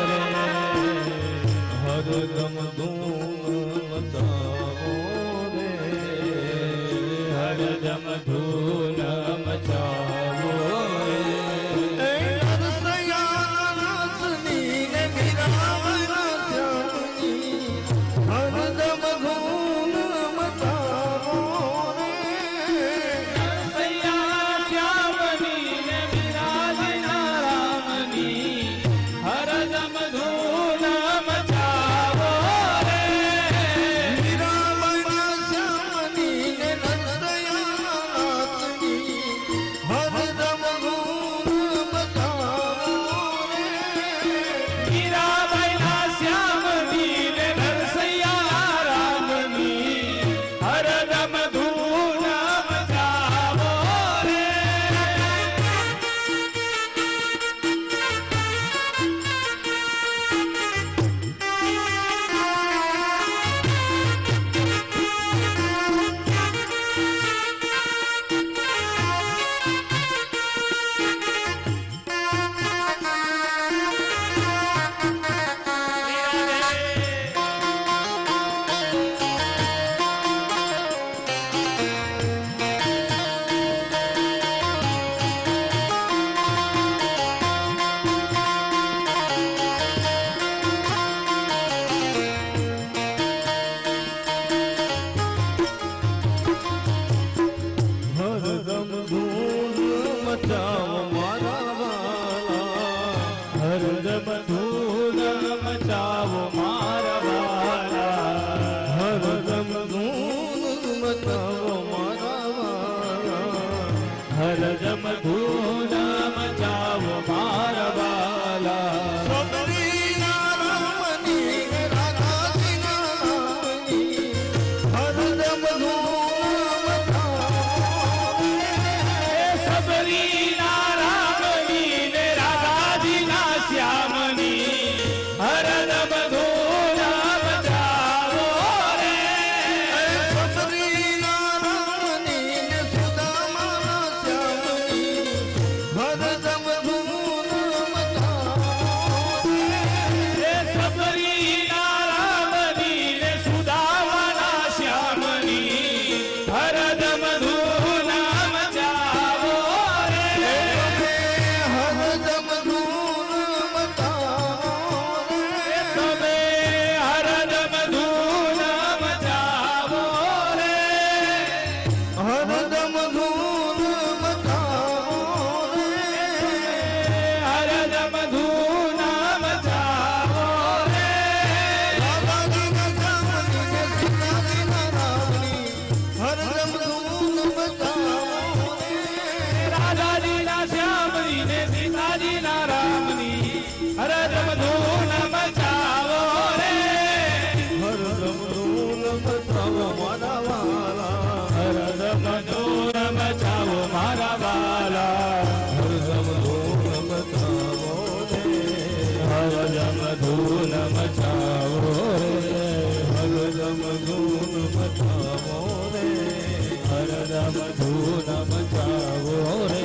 રે હરદમ ધૂન મચાવો રે હરદમ ધૂન મચાવો રે હરદમ ધૂન મચાવો મારા વાલા હરદમ ધૂન મચાવો મારા વાલા હરદમ ધૂન મચાવો મારા વાલા હરદમ ધૂન મચાવો મારા વાલા ધૂન મચાવો રે હરદમ ધૂન મચાવો રે હરદમ ધૂન મચાવો રે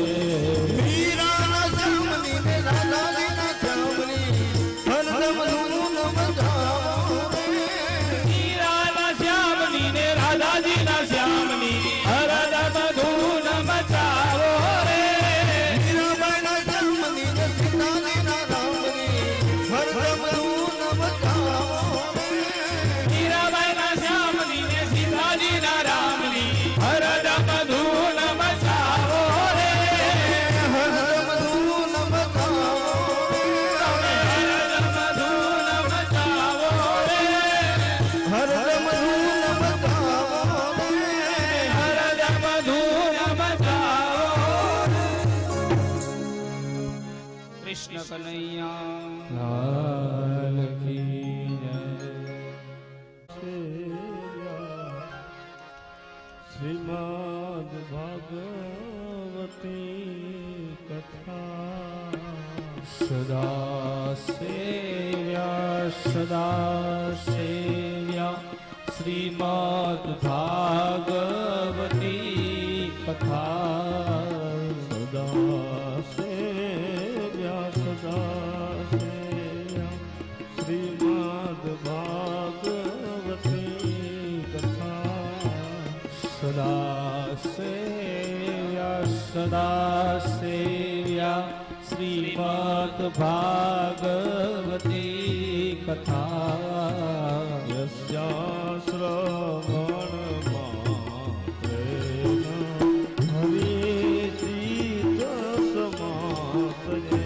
મીરાના શ્યામની ને રાધાજીના શ્યામની હરદમ ધૂન મચાવો રે મીરાબાઈના શ્યામની ને સીતાજીના રામની હરદમ ધૂન મચાવો રે હરદમ ધૂન મચાવો રે હરદમ ધૂન મચાવો કૃષ્ણ કનૈયા લાલ કી જય શ્રીમદ ભાગવતી કથા સદા સેવ્યા શ્રીમદ ભાગવતી કથા સદા સેવ્યા સદા સેવ્યા શ્રીમદ ભાગવતી કથા યસ્યા શ્રવણ માત્રેણ હરિચિત સમાસયે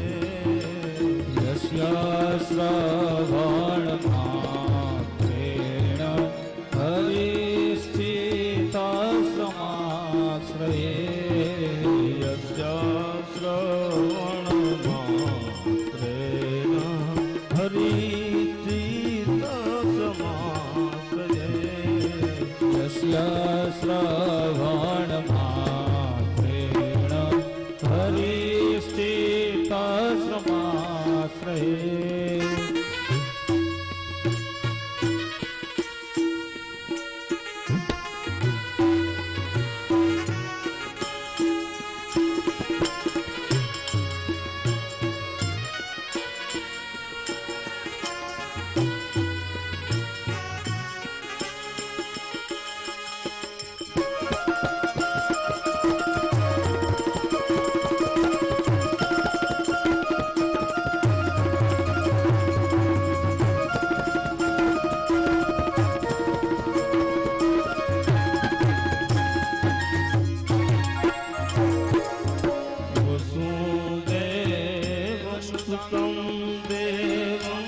યસ્યા શ્રવણ માત્રેણ હરિસ્થિત સમાશ્રયે યસ્યા શ્રવણ માત્રેણ હરિચિત સમાસયે યસ્યા શ્રવણ માત્રેણ હરિસ્થિત સમાશ્રયે વસુદેવસુતં દેવં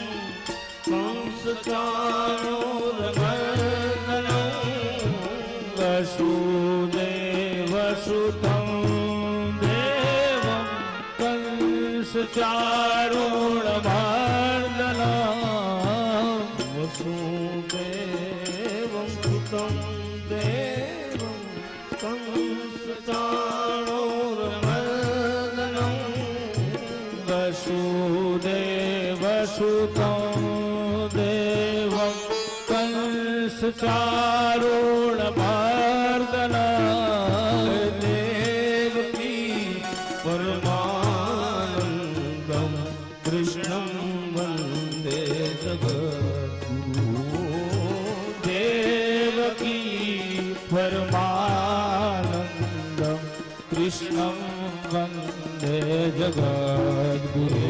કંસચારુણમર્દનમ વસુદેવં સુતં દેવં કંસચારુણમર્દનં વસુદેવસુતં દેવં કંસચારુણમર્દનમ દેવકી પરમાનંદં કૃષ્ણં વંદે જગદ્ગુરુ દેવકી પરમાનંદં કૃષ્ણં વંદે જગદ્ગુરુ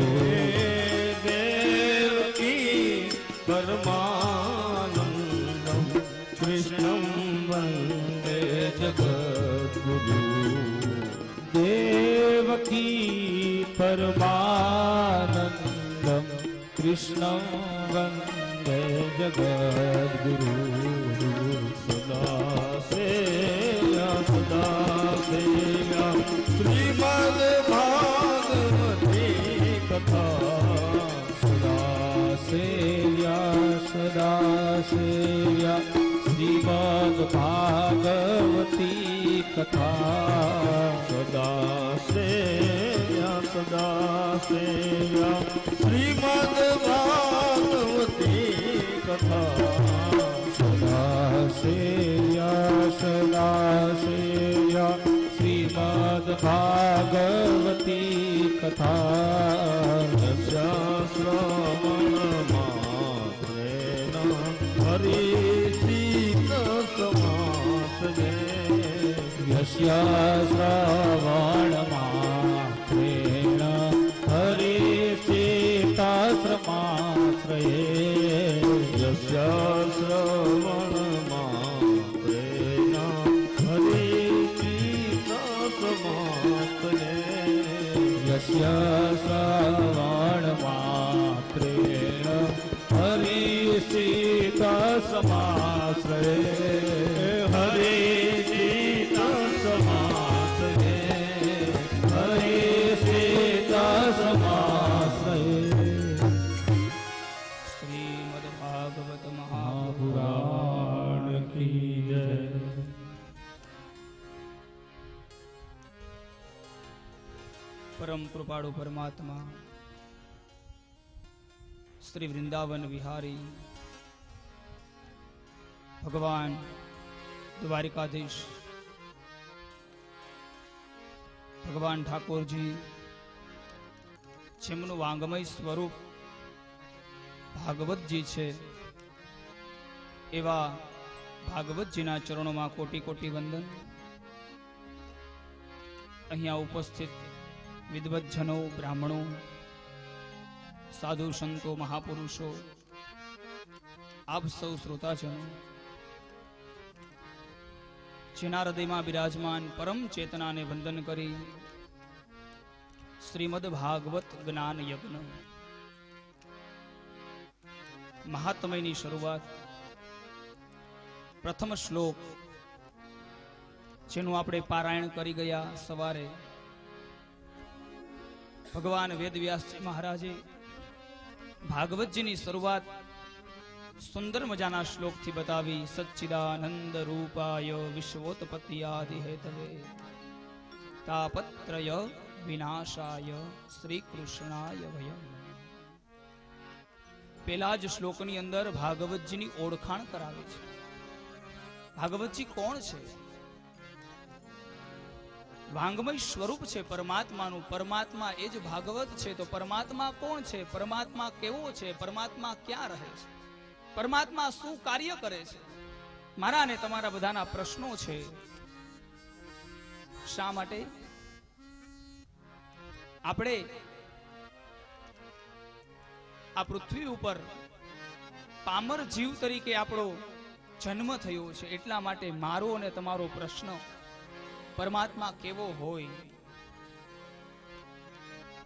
દેવકી પરમાનંદં કૃષ્ણં વંદે જગદ્ગુરુ દેવકી પરમાનંદં કૃષ્ણં વંદે જગદ્ગુરુ સદા સેવ્યા શ્રીમદ ભાગવતી કથા સદા સેવ્યા શ્રીમદ ભાગવતી કથા સદા સેવ્યા શ્રીમદ ભાગવતી કથા સદા સેવ્યા શ્રીમદ ભાગવતી કથા શ્રવણ માત્રેણ હરિચિત સમાસયે યસ્ય શ્રવણ માત્રેણ હરિચિત સમાશ્રયે યસ્ય શ્રવણ માત્રેણ હરિચિત સમાસયે યસ્ય શ્રવણ માત્રેણ હરિચિત સમાશ્રયે હરિચિત સમાસયે હરિચિત સમાશ્રયે શ્રીમદ ભાગવત મહાપુરાણ કી જય. પરમ કૃપાળુ પરમાત્મા શ્રી વૃંદાવન વિહારી ભગવાન દ્વારિકાધીશ ભગવાન ઠાકોરજી જેમનું વાંગમય સ્વરૂપ ભાગવતજી છે એવા ભાગવતજીના ચરણોમાં કોટી કોટી વંદન. અહીંયા ઉપસ્થિત વિદ્વજ્જનો, બ્રાહ્મણો, સાધુ સંતો, મહાપુરુષો, આપ સૌ શ્રોતાજનો, જેના હૃદયમાં બિરાજમાન પરમ ચેતનાને વંદન કરી શ્રીમદ ભાગવત જ્ઞાન યજ્ઞ મહાત્મયની શરૂઆત પ્રથમ શ્લોક જેનું આપણે પારાયણ કરી ગયા સવારે. ભગવાન વેદવ્યાસજી મહારાજે ભાગવતજીની શરૂઆત સુંદર મજાના શ્લોકથી બતાવી. સચ્ચિદાનંદ રૂપાય વિશ્વોત્પત્તિયાદિ હેતવે તાપત્રય વિનાશાય શ્રી કૃષ્ણાય વયમ. પેલા જ શ્લોકની અંદર ભાગવતજીની ઓળખાણ કરાવે છે. ભાગવતજી કોણ છે? વાંગમય સ્વરૂપ છે પરમાત્માનું. પરમાત્મા એ જ ભાગવત છે. તો પરમાત્મા કોણ છે? પરમાત્મા કેવો છે? પરમાત્મા ક્યાં રહે છે? પરમાત્મા શું કાર્ય કરે છે? મારા અને તમારા બધાના પ્રશ્નો છે. શા માટે આપણે આ પૃથ્વી ઉપર પામર જીવ તરીકે આપણો જન્મ થયો છે? એટલા માટે મારો અને તમારો પ્રશ્ન પરમાત્મા કેવો હોય?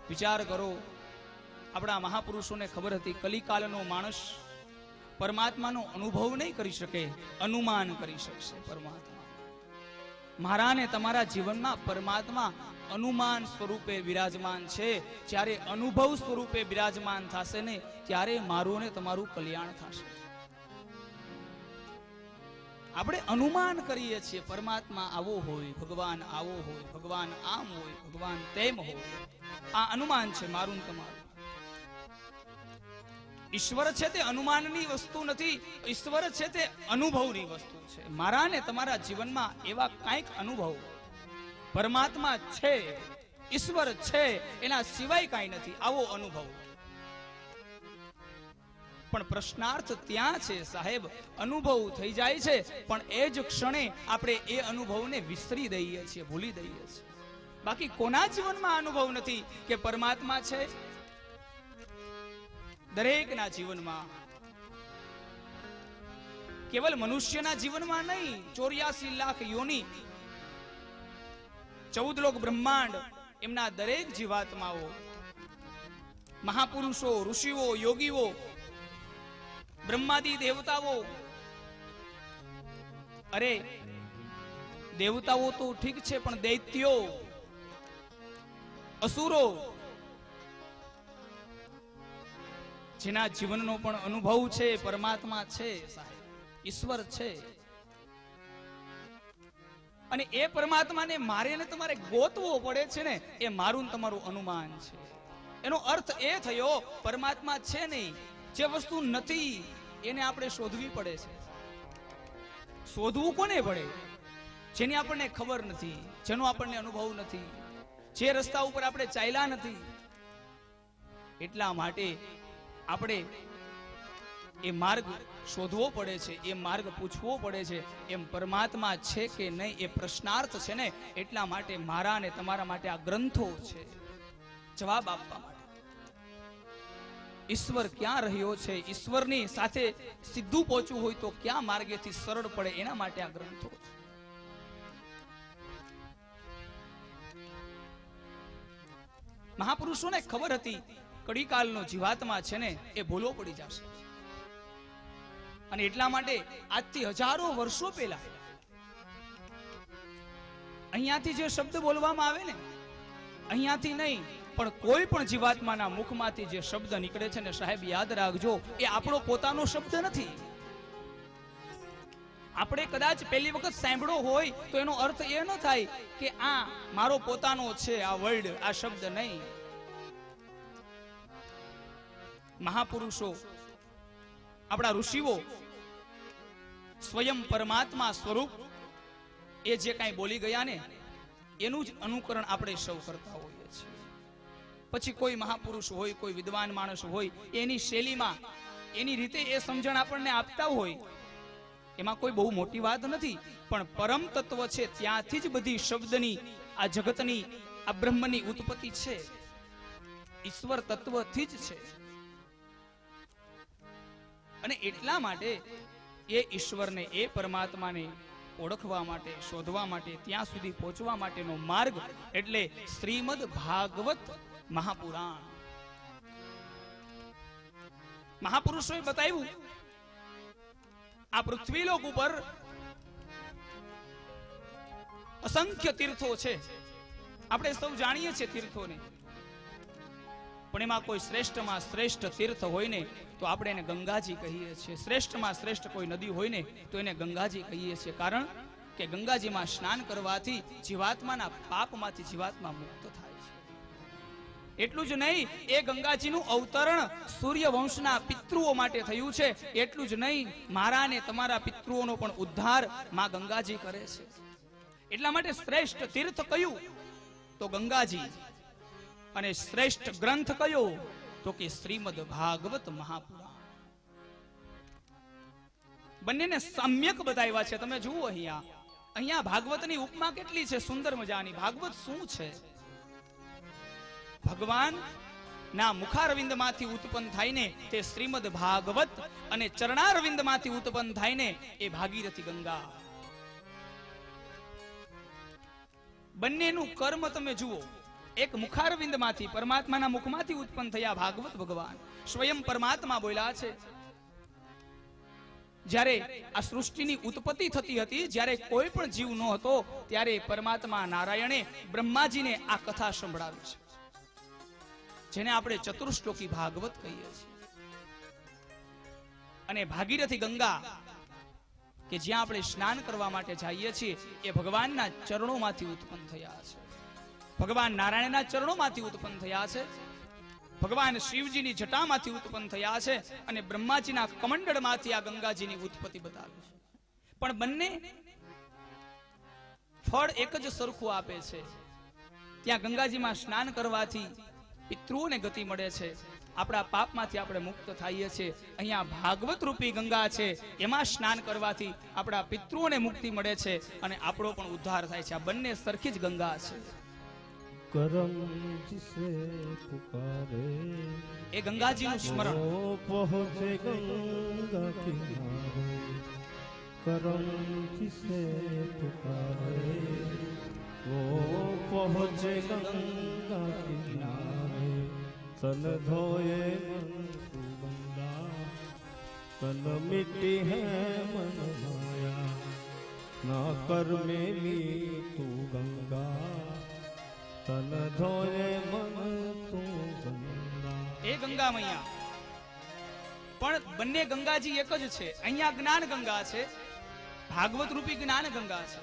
વિચાર કરો. આપણા મહાપુરુષોને ખબર હતી કલિકાલનો માણસ પરમાત્માનો અનુભવ નહીં કરી શકે, અનુમાન કરી શકશે. પરમાત્મા મારા ને તમારા જીવનમાં પરમાત્મા અનુમાન સ્વરૂપે વિરાજમાન છે. જ્યારે અનુભવ સ્વરૂપે વિરાજમાન થશે ને ત્યારે મારું ને તમારું કલ્યાણ થશે. આપણે અનુમાન કરીએ છીએ પરમાત્મા આવો હોય, ભગવાન આવો હોય, ભગવાન આમ હોય, ભગવાન તેમ હોય. આ અનુમાન છે મારું ને તમારું. ઈશ્વર છે તે અનુમાનની વસ્તુ નથી. ઈશ્વર છે તે અનુભવની વસ્તુ છે. મારા ને તમારા જીવનમાં એવા કંઈક અનુભવ પરમાત્મા છે, ઈશ્વર છે, એના સિવાય કાંઈ નથી. આવો અનુભવ. પણ પ્રશ્નાર્થ ત્યાં છે સાહેબ, અનુભવ થઈ જાય છે પણ એ જ ક્ષણે આપણે એ અનુભવને વિસરી દઈએ છીએ, ભૂલી દઈએ છીએ. બાકી કોના જીવનમાં અનુભવ નથી કે પરમાત્મા છે? દરેકના જીવનમાં. કેવલ મનુષ્યના જીવનમાં નહીં, 84 લાખ યોની, 14 લોક બ્રહ્માંડ, એમના દરેક જીવાત્માઓ, મહાપુરુષો, ઋષિઓ, યોગીઓ, બ્રહ્માદિ દેવતાઓ. અરે દેવતાઓ તો ઠીક છે પણ દૈત્યો, અસુરો, જેના જીવનનો પણ અનુભવ છે પરમાત્મા છે સાહેબ, ઈશ્વર છે. અને એ પરમાત્માને મારે ને તમારે ગોતવો પડે છે ને, એ મારું ને તમારું અનુમાન છે. એનો અર્થ એ થયો પરમાત્મા છે નહીં. જે વસ્તુ નથી એને આપણે શોધવી પડે છે. શોધવું કોને પડે? જેની આપણને ખબર નથી, જેનો આપણને અનુભવ નથી, જે રસ્તા ઉપર આપણે ચાલ્યા નથી. એટલા માટે આપણે એ માર્ગ શોધવો પડે છે, એ માર્ગ પૂછવો પડે છે. એમ પરમાત્મા છે કે નહીં એ પ્રશ્નાર્થ છે ને, એટલા માટે મારા અને તમારા માટે આ ગ્રંથો છે જવાબ આપવા માટે. ઈશ્વર ક્યાં રહ્યો છે, ઈશ્વરની સાથે સીધું પહોંચવું હોય તો ક્યાં માર્ગેથી સરળ પડે, એના માટે આ ગ્રંથો છે. મહાપુરુષોને ખબર હતી કડીકાલનો જીવાત્મા છે ને એ ભૂલો પડી જશે. અને એટલા માટે આજથી હજારો વર્ષો પહેલા અહીંયાથી જે શબ્દ બોલવામાં આવે ને, અહીંયાથી નહીં પણ કોઈ પણ જીવાત્માના મુખમાંથી જે શબ્દ નીકળે છે ને સાહેબ યાદ રાખજો, એ આપણો પોતાનો શબ્દ નથી. આપણે કદાચ પહેલી વખત સાંભળ્યો હોય તો એનો અર્થ એ ન થાય કે આ મારો પોતાનો છે આ વર્ડ, આ શબ્દ નહીં. મહાપુરુષો, આપણા ઋષિઓ સ્વયં પરમાત્મા સ્વરૂપ એ જે કાંઈ બોલી ગયા ને એનું જ અનુકરણ આપણે સૌ કરતા હોઈએ છીએ. પછી કોઈ મહાપુરુષ હોય, કોઈ વિદ્વાન માણસ હોય, એની શૈલીમાં એની રીતે એ સમજણ આપણને આપતા હોય એમાં કોઈ બહુ મોટી વાત નથી, પણ પરમ તત્વ છે ત્યાંથી જ બધી શબ્દની, આ જગતની, આ બ્રહ્મની ઉત્પત્તિ છે. ઈશ્વર તત્વથી જ છે. અને એટલા માટે એ ઈશ્વરને, એ પરમાત્માને ઓળખવા માટે, શોધવા માટે, ત્યાં સુધી પહોંચવા માટેનો માર્ગ એટલે શ્રીમદ ભાગવત મહાપુરાણ. મહાપુરુષોએ બતાવ્યું આ પૃથ્વીલોક ઉપર અસંખ્ય તીર્થો છે. આપણે સૌ જાણીએ છીએ તીર્થોને, પણ એમાં કોઈ શ્રેષ્ઠમાં શ્રેષ્ઠ તીર્થ હોય ને તો આપણે એને ગંગાજી કહીએ છીએ. શ્રેષ્ઠમાં શ્રેષ્ઠ કોઈ નદી હોય ને તો એને ગંગાજી કહીએ છીએ. કારણ કે ગંગાજીમાં સ્નાન કરવાથી જીવાત્માના પાપમાંથી જીવાત્મા મુક્ત થાય છે. એટલું જ નહીં, એ ગંગાજીનું અવતરણ સૂર્યવંશના પિતૃઓ માટે થયું છે. એટલું જ નહીં, મારા ને તમારા પિતૃઓનો પણ ઉદ્ધાર માં ગંગાજી કરે છે. એટલા માટે શ્રેષ્ઠ તીર્થ કયું તો ગંગાજી, અને શ્રેષ્ઠ ગ્રંથ કયો તો કે શ્રીમદ ભાગવત મહાપુરાણ. બંનેને સમ્યક બતાવ્યા છે. તમે જુઓ અહીંયા ભાગવતની ઉપમા કેટલી છે સુંદર મજાની. ભાગવત શું છે? ભગવાન ના મુખારવિંદ માંથી ઉત્પન્ન થાય ને તે શ્રીમદ ભાગવત, અને ચરણારવિંદ માંથી ઉત્પન્ન થાય ને એ ભાગીરથી ગંગા. બંનેનું કર્મ તમે જુઓ. એક મુખારવિંદ માંથી, પરમાત્માના મુખમાંથી ઉત્પન્ન થયા ભાગવત ભગવાન. સ્વયં પરમાત્મા બોલ્યા છે. જ્યારે આ સૃષ્ટિની ઉત્પત્તિ થતી હતી, જ્યારે કોઈ પણ જીવ ન હતો, ત્યારે પરમાત્મા નારાયણે બ્રહ્માજીને આ કથા સંભળાવી છે, જેને આપણે ચતુર્શ્લોકી ભાગવત કહીએ છીએ. અને ભાગીરથી ગંગા કે જ્યાં આપણે સ્નાન કરવા માટે જઈએ છીએ, એ ભગવાનના ચરણોમાંથી ઉત્પન્ન થયા છે. ભગવાન નારાયણના ચરણોમાંથી ઉત્પન્ન થયા છે. ભગવાન શિવજીની જટામાંથી ઉત્પન્ન થયા છે. અને બ્રહ્માજીના કમંડળમાંથી આ ગંગાજીની ઉત્પત્તિ બતાવી છે. પણ બંને ફળ એક જ સરખું આપે છે. ત્યાં ગંગાજીમાં સ્નાન કરવાથી પિતૃઓને ગતિ મળે છે, આપણા પાપમાંથી આપણે મુક્ત થઈએ છીએ. અહીંયા ભાગવત રૂપી ગંગા છે, એમાં સ્નાન કરવાથી આપણા પિતૃઓને મુક્તિ મળે છે અને આપણો પણ ઉદ્ધાર થાય છે. આ બંને સરખી જ ગંગા છે. करम जिसे पुकारे એ ગંગાજીનું સ્મરણ. वो पहुँचे गंगा किनारे, करम जिसे पुकारे वो पहुँचे गंगा किनारे. तन धोए मन सुगंधा, तन मिट्टी है मन माया, ना कर मेली तू गंगा, तन धोए मन તું ગંગા. એ ગંગા મૈયા. પણ બંને ગંગાજી એક જ છે. અહીંયા જ્ઞાન ગંગા છે, ભાગવત રૂપી જ્ઞાન ગંગા છે,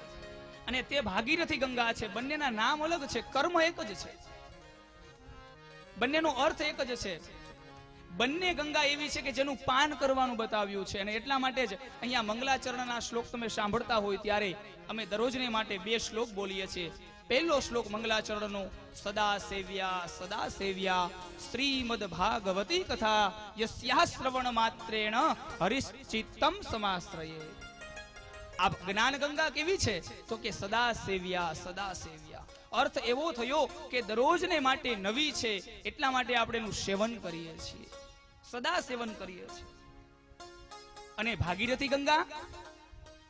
અને તે ભાગીરથી ગંગા છે. બંનેના નામ અલગ છે, કર્મ એક જ છે, બંનેનો અર્થ એક જ છે. બંને ગંગા એવી છે કે જેનું પાન કરવાનું બતાવ્યું છે. અને એટલા માટે જ અહીંયા મંગલાચરણના શ્લોક તમે સાંભળતા હોય ત્યારે અમે દરરોજને માટે 2 શ્લોક બોલીએ છીએ. પહેલો શ્લોક મંગલાચરણનો, સદા સેવ્યા શ્રીમદ ભાગવતી કથા યસ્યા શ્રવણ માત્રેણ હરિશ્ચિત્તમ સમાશ્રયે. આ જ્ઞાન ગંગા કેવી છે તો કે સદા સેવ્યા. અર્થ એવો થયો કે દરરોજને માટે નવી છે, એટલા માટે આપણે એનું સેવન કરીએ છીએ, સદા સેવન કરીએ છીએ. અને ભાગીરથી ગંગા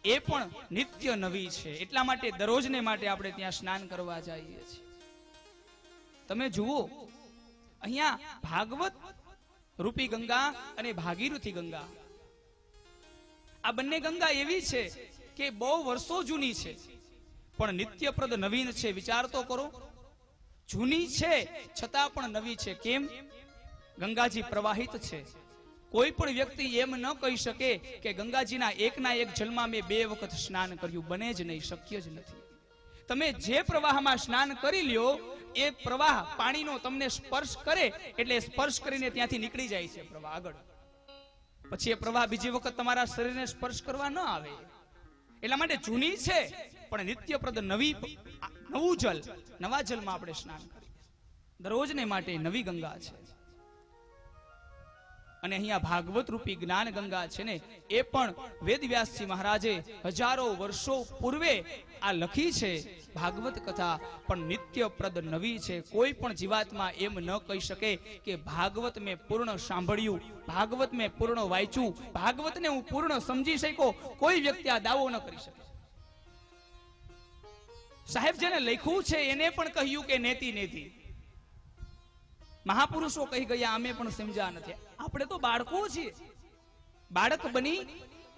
એ પણ નિત્ય નવી છે, એટલા માટે દરરોજને માટે આપણે ત્યાં સ્નાન કરવા જઈએ છીએ. તમે જુઓ અહીંયા ભાગવત રૂપી ગંગા અને ભાગીરથી ગંગા, આ બંને ગંગા એવી છે કે બહુ વર્ષો જૂની છે પણ નિત્યપ્રદ નવીન છે. વિચાર તો કરો, જૂની છે છતાં પણ નવી છે. કેમ? ગંગાજી પ્રવાહિત છે. કોઈ પણ વ્યક્તિ એમ ન કહી શકે કે ગંગાજીના એકના એક જલમાં મેં 2 વખત સ્નાન કર્યું. બને જ નહીં, શક્ય જ નથી. તમે જે પ્રવાહમાં સ્નાન કરી લ્યો, એ પ્રવાહ પાણીનો તમને સ્પર્શ કરે એટલે સ્પર્શ કરીને ત્યાંથી નીકળી જાય છે પ્રવાહ આગળ. પછી એ પ્રવાહ બીજી વખત તમારા શરીરને સ્પર્શ કરવા ન આવે. એટલા માટે જૂની છે પણ નિત્યપ્રદ નવું જલ, નવા જલમાં આપણે સ્નાન કરીએ. દરરોજને માટે નવી ગંગા છે. અને અહીંયા ભાગવત રૂપી જ્ઞાન ગંગા છે ને, એ પણ વેદવ્યાસજી મહારાજે હજારો વર્ષો પૂર્વે આ લખી છે ભાગવત કથા, પણ નિત્યપ્રદ નવી છે. કોઈ પણ જીવાત્મા એમ ન કહી શકે કે ભાગવત મેં પૂર્ણ સાંભળ્યું, ભાગવત મેં પૂર્ણ વાંચ્યું, ભાગવતને હું પૂર્ણ સમજી શક્યો. કોઈ વ્યક્તિ આ દાવો ન કરી શકે. સાહેબ જેને લખ્યું છે એને પણ કહ્યું કે નેતિ નેતિ. મહાપુરુષો કહી ગયા, અમે પણ સમજ્યા નથી. આપણે તો બાળકો છીએ. બાળક બની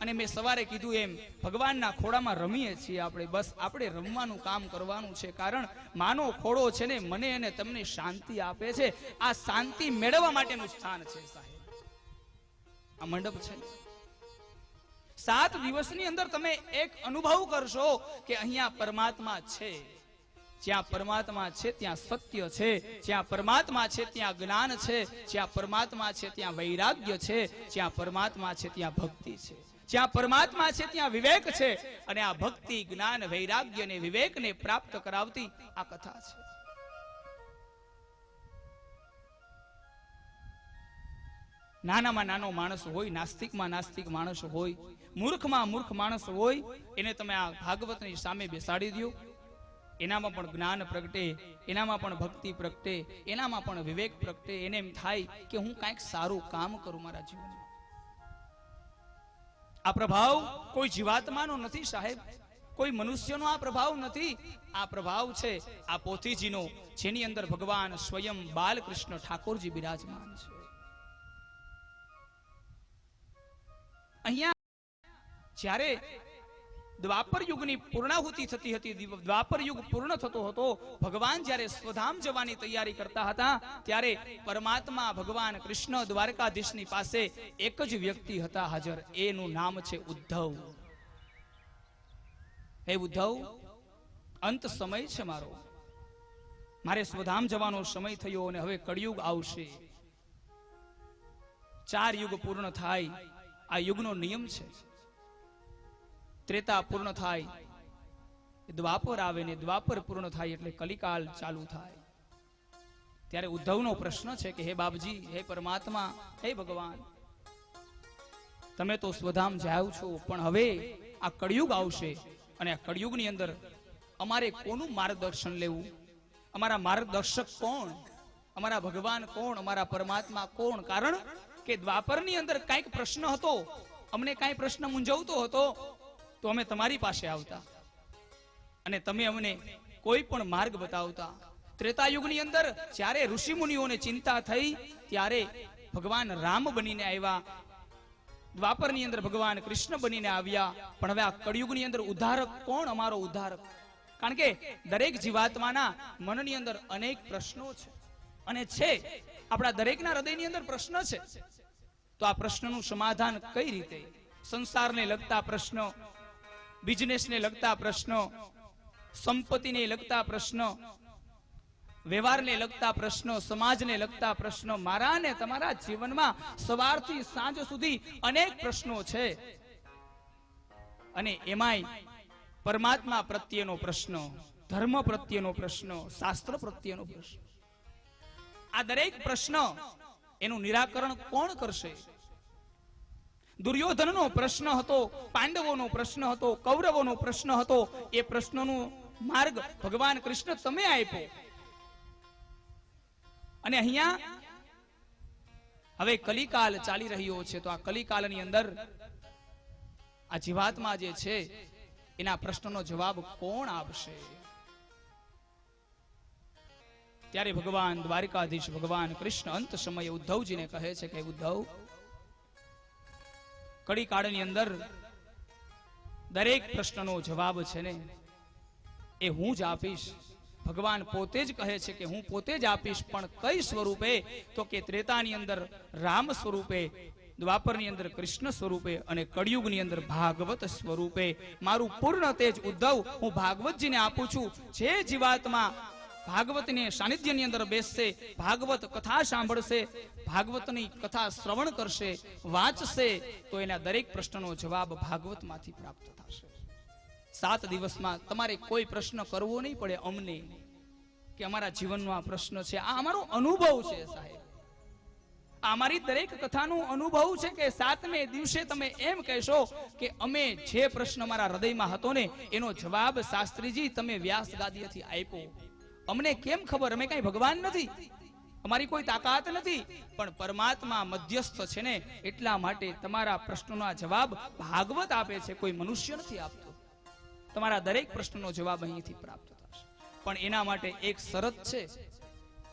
અને મેં સવારે કીધું એમ ભગવાનના ખોડામાં રમીએ છીએ આપણે. બસ આપણે રમવાનું કામ કરવાનું છે. કારણ માનો ખોડો છે ને મને અને તમને શાંતિ આપે છે. આ શાંતિ મેળવવા માટેનું સ્થાન છે સાહેબ, આ મંડપ છે. 7 દિવસની અંદર તમે એક અનુભવ કરશો કે અહીંયા પરમાત્મા છે. જ્યાં પરમાત્મા છે ત્યાં સત્ય છે, જ્યાં પરમાત્મા છે ત્યાં જ્ઞાન છે, જ્યાં પરમાત્મા છે ત્યાં વૈરાગ્ય છે, જ્યાં પરમાત્મા છે ત્યાં ભક્તિ છે, જ્યાં પરમાત્મા છે ત્યાં વિવેક છે. અને આ ભક્તિ, જ્ઞાન, વૈરાગ્ય અને વિવેકને પ્રાપ્ત કરાવતી આ કથા છે. નાનામાં નાનો માણસ હોય, નાસ્તિકમાં નાસ્તિક માણસ હોય, મૂર્ખમાં મૂર્ખ માણસ હોય, એને તમે આ ભાગવતની સામે બેસાડી દો. એનામાં પણ જ્ઞાન પ્રગટે, એનામાં પણ ભક્તિ પ્રગટે, એનામાં પણ વિવેક પ્રગટે. એને એમ થાય કે હું કંઈક સારું કામ કરું મારા જીવનમાં. આ પ્રભાવ કોઈ જીવાત્માનો નથી સાહેબ, કોઈ મનુષ્યનો આ પ્રભાવ નથી. આ પ્રભાવ છે આ પોથીજીનો, જેની અંદર ભગવાન સ્વયં બાલકૃષ્ણ ઠાકોરજી બિરાજમાન છે. અહીંયા જ્યારે દ્વાપર યુગની પૂર્ણાહુતિ થતી હતી, દ્વાપર યુગ પૂર્ણ થતો હતો, ભગવાન જ્યારે સ્વધામ જવાની તૈયારી કરતા હતા, ત્યારે પરમાત્મા ભગવાન કૃષ્ણ દ્વારકાધીશની પાસે એક જ વ્યક્તિ હતા હાજર. એનું નામ છે ઉદ્ધવ. હે ઉદ્ધવ, અંત સમય છે મારો, મારે સ્વધામ જવાનો સમય થયો અને હવે કળિયુગ આવશે. 4 યુગ પૂર્ણ થાય, આ યુગનો નિયમ છે. ત્રેતા પૂર્ણ થાય, દ્વાપર આવે ને દ્વાપર પૂર્ણ થાય એટલે કલિકાલ ચાલુ થાય. ત્યારે ઉદ્ધવનો પ્રશ્ન છે કે હે બાપજી, હે પરમાત્મા, હે ભગવાન, તમે તો સ્વધામ જાઓ છો, પણ હવે આ કળિયુગ આવશે અને આ કળિયુગની અંદર અમારે કોનું માર્ગદર્શન લેવું? અમારા માર્ગદર્શક કોણ? અમારા ભગવાન કોણ? અમારા પરમાત્મા કોણ? કારણ કે દ્વાપરની અંદર કાંઈક પ્રશ્ન હતો, અમને કાંઈ પ્રશ્ન મૂંઝવતો હતો તો અમે તમારી પાસે આવતા અને તમે અમને કોઈ પણ માર્ગ બતાવતા. ત્રેતાયુગની અંદર જ્યારે ઋષિ મુનિઓને ચિંતા થઈ ત્યારે ભગવાન રામ બનીને આવ્યા, દ્વાપરની અંદર ભગવાન કૃષ્ણ બનીને આવ્યા. પણ હવે આ કળિયુગની અંદર ઉદ્ધારક કોણ? અમારો ઉદ્ધારક. કારણ કે દરેક જીવાત્માના મનની અંદર અનેક પ્રશ્નો છે અને છે, આપણા દરેકના હૃદયની અંદર પ્રશ્ન છે. તો આ પ્રશ્નનું સમાધાન કઈ રીતે? સંસારને લગતા પ્રશ્નો, બિઝનેસને લગતા પ્રશ્નો, સંપત્તિને લગતા પ્રશ્નો, વ્યવહારને લગતા પ્રશ્નો, સમાજને લગતા પ્રશ્નો, મારા ને તમારા જીવનમાં સવારથી સાંજ સુધી અનેક પ્રશ્નો છે. અને એમાંય પરમાત્મા પ્રત્યેનો પ્રશ્ન, ધર્મ પ્રત્યેનો પ્રશ્ન, શાસ્ત્ર પ્રત્યેનો પ્રશ્ન, આ દરેક પ્રશ્ન એનું નિરાકરણ કોણ કરશે? દુર્યોધનનો પ્રશ્ન હતો, પાંડવોનો પ્રશ્ન હતો, કૌરવોનો પ્રશ્ન હતો. એ પ્રશ્નનો માર્ગ ભગવાન કૃષ્ણ તમે આપ્યો. અને અહીંયા હવે કલિકાલ ચાલી રહ્યો છે, તો આ કલિકાલની અંદર આ જીવાત્મા જે છે એના પ્રશ્નનો જવાબ કોણ આપશે? ત્યારે ભગવાન દ્વારકાધીશ ભગવાન કૃષ્ણ અંત સમયે ઉદ્ધવજીને કહે છે કે ઉદ્ધવ, કળીકાળની અંદર દરેક પ્રશ્નનો જવાબ છે ને એ હું જ આપીશ. ભગવાન પોતે જ કહે છે કે હું પોતે જ આપીશ. પણ કઈ સ્વરૂપે? તો કે ત્રેતાની અંદર રામ સ્વરૂપે, દ્વાપરની અંદર કૃષ્ણ સ્વરૂપે અને કળિયુગની અંદર ભાગવત સ્વરૂપે. મારું પૂર્ણ તેજ ઉદ્ધવ હું ભાગવતજીને આપું છું. જે જીવાત્મા ભાગવતની સાનિધ્યની અંદર બેસશે, ભાગવત કથા સાંભળશે, ભાગવતની કથા શ્રવણ કરશે, વાંચશે, તો એના દરેક પ્રશ્નનો જવાબ ભાગવતમાંથી પ્રાપ્ત થશે. 7 દિવસમાં તમારે કોઈ પ્રશ્ન કરવો નહીં પડે અમને કે અમારા જીવનનો આ પ્રશ્ન છે. આ અમારો અનુભવ છે સાહેબ. અમારી દરેક કથાનો અનુભવ છે કે 7મે દિવસે તમે એમ કહેશો કે અમે જે પ્રશ્ન મારા હૃદયમાં હતો ને એનો જવાબ શાસ્ત્રીજી તમે વ્યાસ ગાદીએથી આપ્યો. અમને કેમ ખબર? અમે કઈ ભગવાન નથી, અમારી કોઈ તાકાત નથી, પણ પરમાત્મા મધ્યસ્થ છે ને એટલા માટે તમારા પ્રશ્નોના જવાબ ભાગવત આપે છે, કોઈ મનુષ્ય નથી આપતો. તમારા દરેક પ્રશ્નનો જવાબ અહીંથી પ્રાપ્ત થશે. પણ એના માટે એક શરત છે,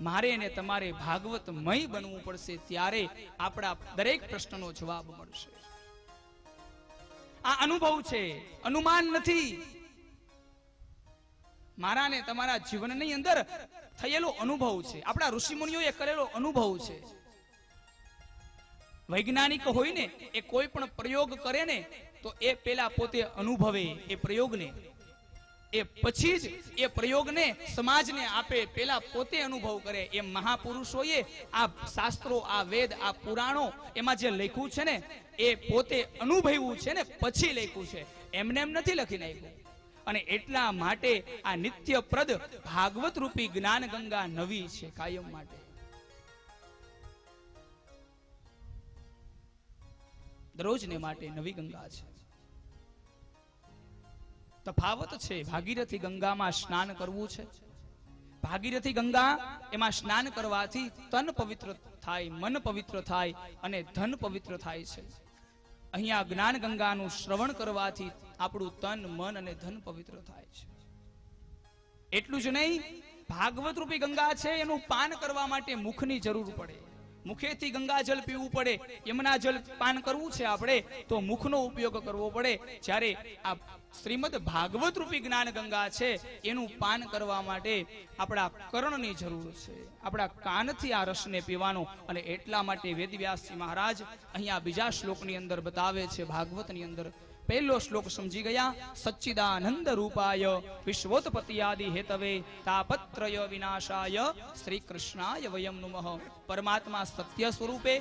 મારે અને તમારે ભાગવતમય બનવું પડશે, ત્યારે આપણા દરેક પ્રશ્નનો જવાબ મળશે. આ અનુભવ છે, અનુમાન નથી. મારા ને તમારા જીવનની અંદર થયેલો અનુભવ છે, આપણા ઋષિમુનિઓએ કરેલો અનુભવ છે. વૈજ્ઞાનિક હોય ને એ કોઈ પણ પ્રયોગ કરે ને તો એ પેલા પોતે અનુભવે એ પ્રયોગને, એ પછી જ એ પ્રયોગને સમાજને આપે, પેલા પોતે અનુભવ કરે. એ મહાપુરુષોએ આ શાસ્ત્રો, આ વેદ, આ પુરાણો એમાં જે લખ્યું છે ને એ પોતે અનુભવ્યું છે ને પછી લખ્યું છે, એમને એમ નથી લખી નાખ્યું. અને એટલા માટે આ નિત્યપ્રદ ભાગવત રૂપી જ્ઞાન ગંગા નવી છે, કાયમ માટે. દરરોજને માટે નવી ગંગા છે. તફાવત છે, ભાગીરથી ગંગામાં સ્નાન કરવું છે. ભાગીરથી ગંગા એમાં સ્નાન કરવાથી તન પવિત્ર થાય, મન પવિત્ર થાય અને ધન પવિત્ર થાય છે. અહીંયા જ્ઞાન ગંગાનું શ્રવણ કરવાથી આપણું તન, મન અને ધન પવિત્ર થાય છે. એટલું જ નહીં, ભાગવત રૂપી ગંગા છે એનું પાન કરવા માટે મુખની જરૂર પડે. મુખેથી ગંગા જલ પીવું પડે. યમુના જલ પાન કરવું છે આપણે તો મુખનો ઉપયોગ કરવો પડે. જ્યારે આ શ્રીમદ ભાગવત રૂપી જ્ઞાન ગંગા છે એનું પાન કરવા માટે આપણા કર્ણની જરૂર છે, આપણા કાનથી આ રસને પીવાનો. અને એટલા માટે વેદવ્યાસજી મહારાજ અહીંયા બીજા શ્લોકની અંદર બતાવે છે, ભાગવતની અંદર પહેલો શ્લોક સમજી ગયા. સચ્ચિદાનંદ રૂપાય વિશ્વોત્પત્તિયાદિ હેતવે તાપત્રય વિનાશાય શ્રી કૃષ્ણાય વયમ નમઃ. પરમાત્મા સત્ય સ્વરૂપે,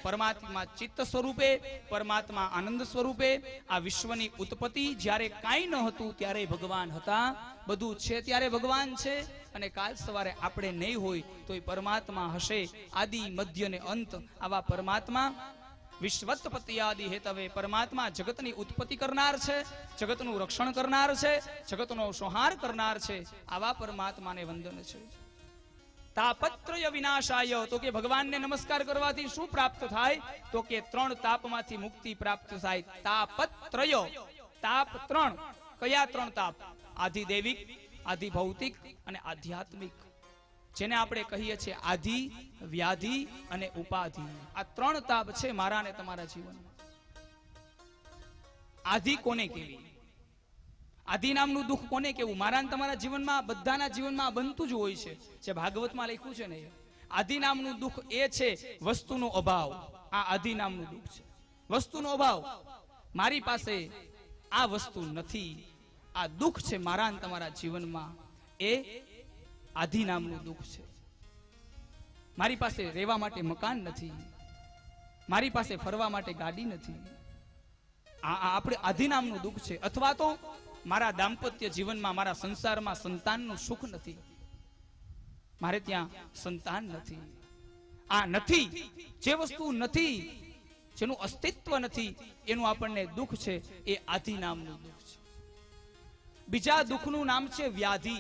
પરમાત્મા ચિત્ત સ્વરૂપે, પરમાત્મા આનંદ સ્વરૂપે આ વિશ્વની ઉત્પત્તિ જ્યારે કાંઈ ન હતું ત્યારે ભગવાન હતા, બધું છે ત્યારે ભગવાન છે. અને કાલ સવારે આપણે નહીં હોય તો એ પરમાત્મા હશે. આદિ મધ્ય ને અંત આવા પરમાત્મા વિશ્વોત્પત્તિયાદિ હેતવે, પરમાત્મા જગતની ઉત્પત્તિ કરનાર છે, જગતનું રક્ષણ કરનાર છે, જગતનો સંહાર કરનાર છે. આવા પરમાત્માને વંદન છે. તાપત્રય વિનાશાય, તો કે ભગવાનને નમસ્કાર કરવાથી શું પ્રાપ્ત થાય? તો કે 3 તાપમાંથી મુક્તિ પ્રાપ્ત થાય. તાપત્રય, તાપ 3. કયા 3 તાપ? આધિદૈવિક, આધિભૌતિક અને આધ્યાત્મિક. જેને આપણે કહીએ છીએ આધિ, વ્યાધિ અને ઉપાધિ. આ 3 તાપ છે મારા અને તમારા જીવનમાં. આધિ કોને કેવી? આધિ નામનું દુઃખ કોને કેવું? મારા અને તમારા જીવનમાં, બધાના જીવનમાં બનતું જ હોય છે. જે ભાગવતમાં લખ્યું છે ને, આધિ નામનું દુઃખ એ છે વસ્તુનો અભાવ. આ આધિ નામનું દુઃખ છે, વસ્તુનો અભાવ. મારી પાસે આ વસ્તુ નથી, આ દુઃખ છે મારા અને તમારા જીવનમાં. એ આધિ નામનું દુઃખ છે. મારી પાસે રહેવા માટે મકાન નથી, મારી પાસે ફરવા માટે ગાડી નથી. આ આપણે આધિ નામનું દુઃખ છે. અથવા તો મારા દાંપત્ય જીવનમાં, મારા સંસારમાં સંતાનનું સુખ નથી, મારે ત્યાં સંતાન નથી. આ નથી, જે વસ્તુ નથી, જેનું અસ્તિત્વ નથી, એનું આપણને દુઃખ છે. એ આધિ નામનું દુઃખ છે. બીજા દુઃખનું નામ છે વ્યાધિ.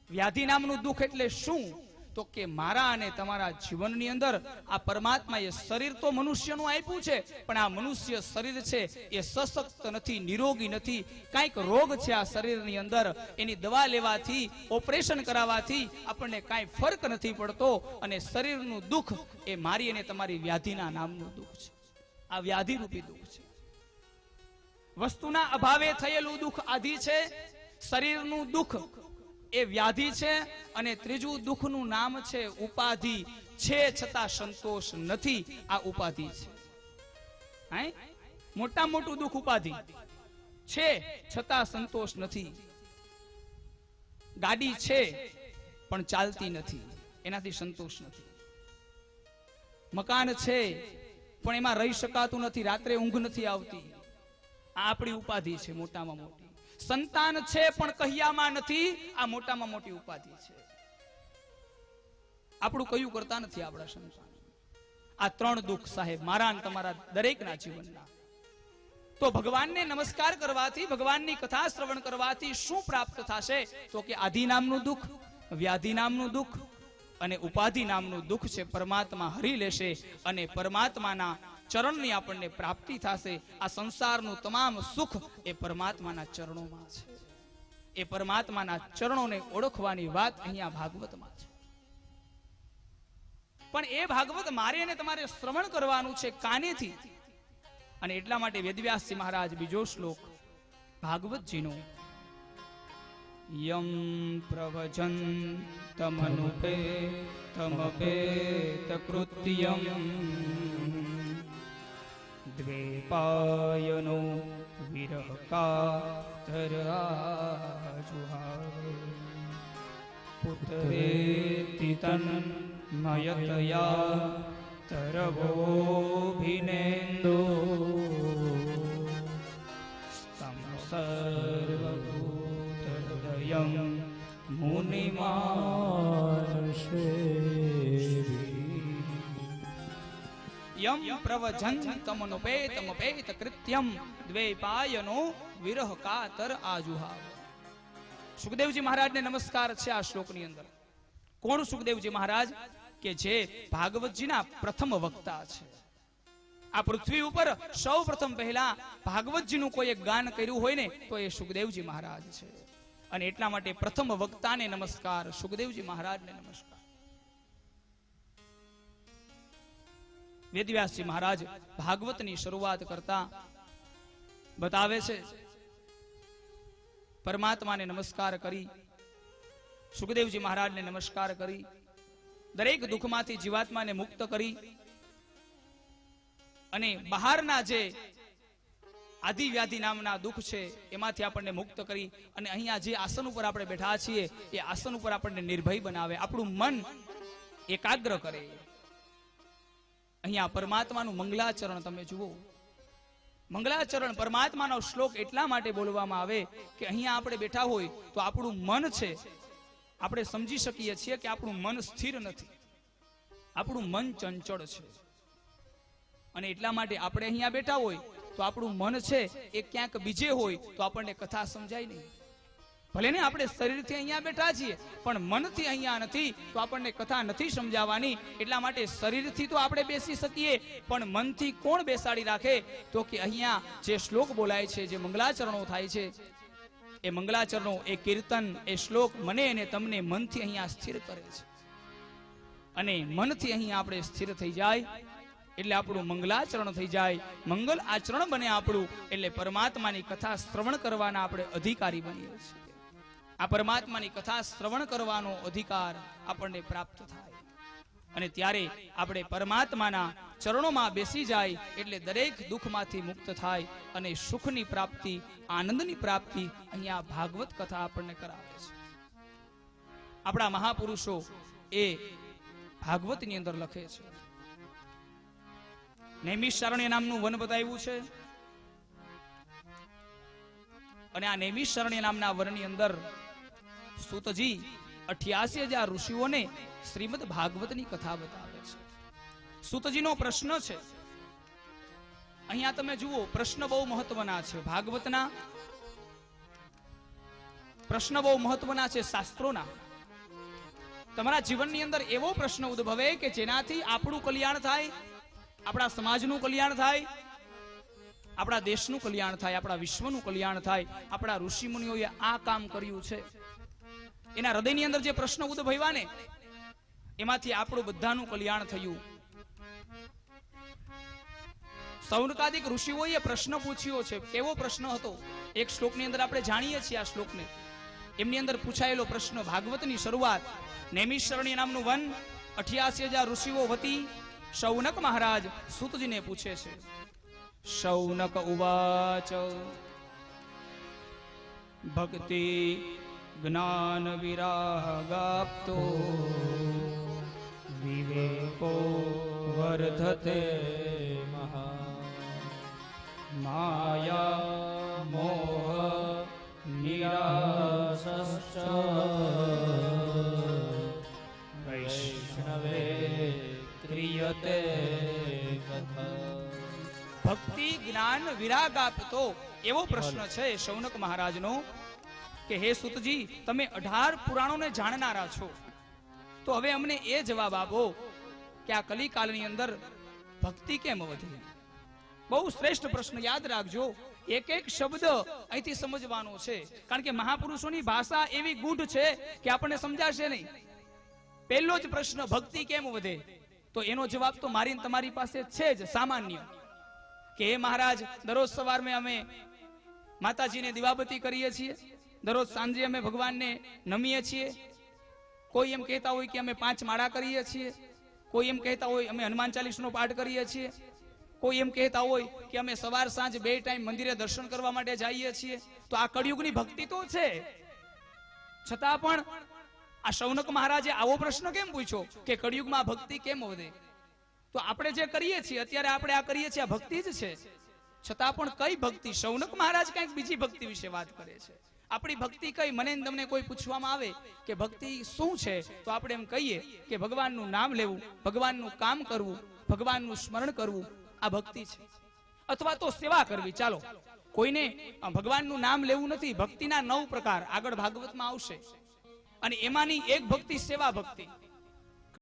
વ્યાધિ નામનું દુઃખ એટલે શું? તો કે મારા અને તમારા જીવનની અંદર આ પરમાત્માએ શરીર તો મનુષ્યનું આપ્યું છે, પણ આ મનુષ્ય શરીર છે એ સશક્ત નથી, નિરોગી નથી. કાંઈક રોગ છે આ શરીરની અંદર. એની દવા લેવાથી, ઓપરેશન કરાવવાથી આપણને કાંઈ ફરક નથી પડતો. અને શરીરનું દુઃખ એ મારી અને તમારી વ્યાધિના નામનું દુઃખ છે. આ વ્યાધિ રૂપી દુઃખ છે. વસ્તુના અભાવે થયેલું દુઃખ આધિ છે, શરીરનું દુઃખ એ વ્યાધિ છે. અને ત્રીજું દુઃખનું નામ છે ઉપાધિ. છે છતાં સંતોષ નથી, આ ઉપાધિ છે. મોટા મોટું દુઃખ ઉપાધિ છે, છતાં સંતોષ નથી. ગાડી છે પણ ચાલતી નથી, એનાથી સંતોષ નથી. મકાન છે પણ એમાં રહી શકાતું નથી, રાત્રે ઊંઘ નથી આવતી. આ આપણી ઉપાધિ છે મોટામાં મોટી. સંતાન છે પણ કહ્યામાં નથી, આ મોટામાં મોટી ઉપાધિ છે. આપણું કયું કરતા નથી આપણા સંતાન. આ 3 દુઃખ સાહેબ મારા અને તમારા દરેકના જીવનના. તો ભગવાનને નમસ્કાર કરવાથી, ભગવાનની કથા શ્રવણ કરવાથી શું પ્રાપ્ત થશે? તો કે આદિ નામનું દુઃખ, વ્યાધિ નામનું દુઃખ અને ઉપાધિ નામનું દુઃખ છે પરમાત્મા હરી લેશે અને પરમાત્માના ચરણની આપણને પ્રાપ્તિ થશે. આ સંસારનું તમામ સુખ એ પરમાત્માના ચરણોમાં છે. એ પરમાત્માના ચરણોને ઓળખવાની વાત અહીંયા ભાગવતમાં છે. પણ એ ભાગવત મારે અને તમારે શ્રવણ કરવાનું છે કાનેથી. અને એટલા માટે વેદવ્યાસજી મહારાજ બીજો શ્લોક ભાગવતજીનો યમ પ્રવચન તમનુપે તમપેત કૃત્યમ દ્વેપાયનો વિરહ કાતરાજુહાવ પુત્રેતિ તન્મયતયા તરવોભિનેન્દો સ્તમ સર્વભૂતહૃદયં મુનિમાનસેવિ યમ પ્રવજન તમનુપેત કૃત્યમ દ્વૈપાયનો વિરહ કાતર આજુહાવ. સુખદેવજી મહારાજને નમસ્કાર છે આ શ્લોકની અંદર. કોણ સુખદેવજી મહારાજ? કે જે ભાગવતજીના પ્રથમ વક્તા છે. આ પૃથ્વી ઉપર સૌ પ્રથમ પહેલા ભાગવતજીનું કોઈ એક ગાન કર્યું હોય ને તો એ સુખદેવજી મહારાજ છે. અને એટલા માટે પ્રથમ વક્તાને નમસ્કાર, સુખદેવજી મહારાજને નમસ્કાર. વેદવ્યાસજી મહારાજ ભાગવતની શરૂઆત કરતા બતાવે છે પરમાત્માને નમસ્કાર કરી, સુખદેવજી મહારાજને નમસ્કાર કરી, દરેક દુઃખમાંથી જીવાત્માને મુક્ત કરી અને બહારના જે આદિવ્યાધિ નામના દુઃખ છે એમાંથી આપણને મુક્ત કરી અને અહીંયા જે આસન ઉપર આપણે બેઠા છીએ એ આસન ઉપર આપણને નિર્ભય બનાવે, આપણું મન એકાગ્ર કરે. અહીંયા પરમાત્માનું મંગલાચરણ તમે જુઓ. મંગલાચરણ પરમાત્માનો શ્લોક એટલા માટે બોલવામાં આવે કે અહીંયા આપણે બેઠા હોય તો આપણું મન છે, આપણે સમજી શકીએ છીએ કે આપણું મન સ્થિર નથી, આપણું મન ચંચળ છે. અને એટલા માટે આપણે અહીંયા બેઠા હોય તો આપણું મન છે એ ક્યાંક બીજે હોય તો આપણને કથા સમજાય નહીં. ભલે ને આપણે શરીરથી અહીંયા બેઠા છીએ પણ મનથી અહીંયા નથી તો આપણને કથા નથી સમજાવવાની. એટલા માટે શરીરથી તો આપણે બેસી શકીએ પણ મનથી કોણ બેસાડી રાખે? તો કે અહીંયા જે શ્લોક બોલાય છે, જે મંગલાચરણો થાય છે, એ મંગલાચરણો, એ કીર્તન, એ શ્લોક મને અને તમને મનથી અહીંયા સ્થિર કરે છે. અને મનથી અહીંયા આપણે સ્થિર થઈ જાય એટલે આપણું મંગલાચરણ થઈ જાય, મંગલ આચરણ બને આપણું, એટલે પરમાત્માની કથા શ્રવણ કરવાના આપણે અધિકારી બનીએ છીએ. આ પરમાત્માની કથા શ્રવણ કરવાનો અધિકાર આપણને પ્રાપ્ત થાય અને ત્યારે આપણે પરમાત્માના ચરણોમાં બેસી જાય એટલે દરેક દુઃખમાંથી મુક્ત થાય અને સુખની પ્રાપ્તિ, આનંદની પ્રાપ્તિ અહીંયા ભાગવત કથા આપણને કરાવે છે. આપણા મહાપુરુષો એ ભાગવતની અંદર લખે છે. નૈમિષારણ્ય નામનું વન બતાવ્યું છે અને આ નૈમિષારણ્ય નામના વનની અંદર સૂતજી 88,000 ઋષિઓને શ્રીમદ ભાગવતની કથા બતાવે છે. સૂતજીનો પ્રશ્ન છે, અહીંયા તમે જુઓ, પ્રશ્ન બહુ મહત્વના છે. ભાગવતના પ્રશ્ન બહુ મહત્વના છે. શાસ્ત્રોના તમારા જીવનની અંદર એવો પ્રશ્ન ઉદ્ભવે કે જેનાથી આપણું કલ્યાણ થાય, આપણા સમાજનું કલ્યાણ થાય, આપણા દેશનું કલ્યાણ થાય, આપણા વિશ્વનું કલ્યાણ થાય. આપણા ઋષિ મુનિઓએ આ કામ કર્યું છે. એના હૃદયની અંદર જે પ્રશ્ન ઉદ્ભવ્યા ને એમાંથી આપણું બધાનું કલ્યાણ થયું. સૌનકાદિક ઋષિઓએ પ્રશ્ન પૂછ્યો છે. કેવો પ્રશ્ન હતો? એક શ્લોકની અંદર આપણે જાણીએ છીએ આ શ્લોકને. એમની અંદર પૂછાયેલો પ્રશ્ન, ભાગવતની શરૂઆત, નૈમિષારણ્ય નામનું વન, 88,000 ઋષિઓ વતી શૌનક મહારાજ સૂતજીને પૂછે છે. શૌનક ઉવાચ ભક્તિ જ્ઞાન વિરાગાપ્તો વિવેકો વર્ધતે માયા મોહ નિરાસશ્ચ વૈષ્ણવે ક્રિયતે જ્ઞાન વિરાગ આપતો એવો પ્રશ્ન છે શૌનક મહારાજનો કે હે સુતજી, તમે 18 પુરાણોને જાણનારા છો, તો હવે અમને એ જવાબ આપો કે આ કલિકાલની અંદર ભક્તિ કેમ વધે? બહુ શ્રેષ્ઠ પ્રશ્ન, યાદ રાખજો. એક એક શબ્દ અહીંથી સમજવાનો છે, કારણ કે મહાપુરુષોની ભાષા એવી ગૂઢ છે કે આપણને સમજાશે નહીં. પહેલો જ પ્રશ્ન, ભક્તિ કેમ વધે? તો એનો જવાબ તો મારી ને તમારી પાસે છે જ સામાન્ય, કે હે મહારાજ, દરરોજ સવારમાં અમે માતાજીને દીવાબત્તી કરીએ છીએ, દરરોજ સાંજે અમે ભગવાનને નમીએ છીએ. કોઈ એમ કહેતા હોય કે અમે 5 માળા કરીએ છીએ, કોઈ એમ કહેતા હોય અમે હનુમાન ચાલીસનો પાઠ કરીએ છીએ, કોઈ એમ કહેતા હોય કે અમે સવાર સાંજ 2 ટાઈમ મંદિરે દર્શન કરવા માટે જઈએ છીએ. તો આ કળિયુગની ભક્તિ તો છે, છતાં પણ આ શૌનક મહારાજે આવો પ્રશ્ન કેમ પૂછ્યો કે કળિયુગમાં ભક્તિ કેમ વધે? તો આપણે જે કરીએ છીએ અત્યારે, આપણે આ કરીએ છીએ, આ ભક્તિ જ છે. છતાં પણ કઈ ભક્તિ? શૌનક મહારાજ કંઈક બીજી ભક્તિ વિશે વાત કરે છે. આપણી ભક્તિ કઈ? મને તમને કોઈ પૂછવામાં આવે કે ભક્તિ શું છે, તો આપણે એમ કહીએ કે ભગવાનનું નામ લેવું, ભગવાનનું કામ કરવું, ભગવાનનું સ્મરણ કરવું, આ ભક્તિ છે. અથવા તો સેવા કરવી. ચાલો, કોઈને ભગવાનનું નામ લેવું નથી, ભક્તિના 9 પ્રકાર આગળ ભાગવતમાં આવશે, અને એમાંની એક ભક્તિ સેવા ભક્તિ.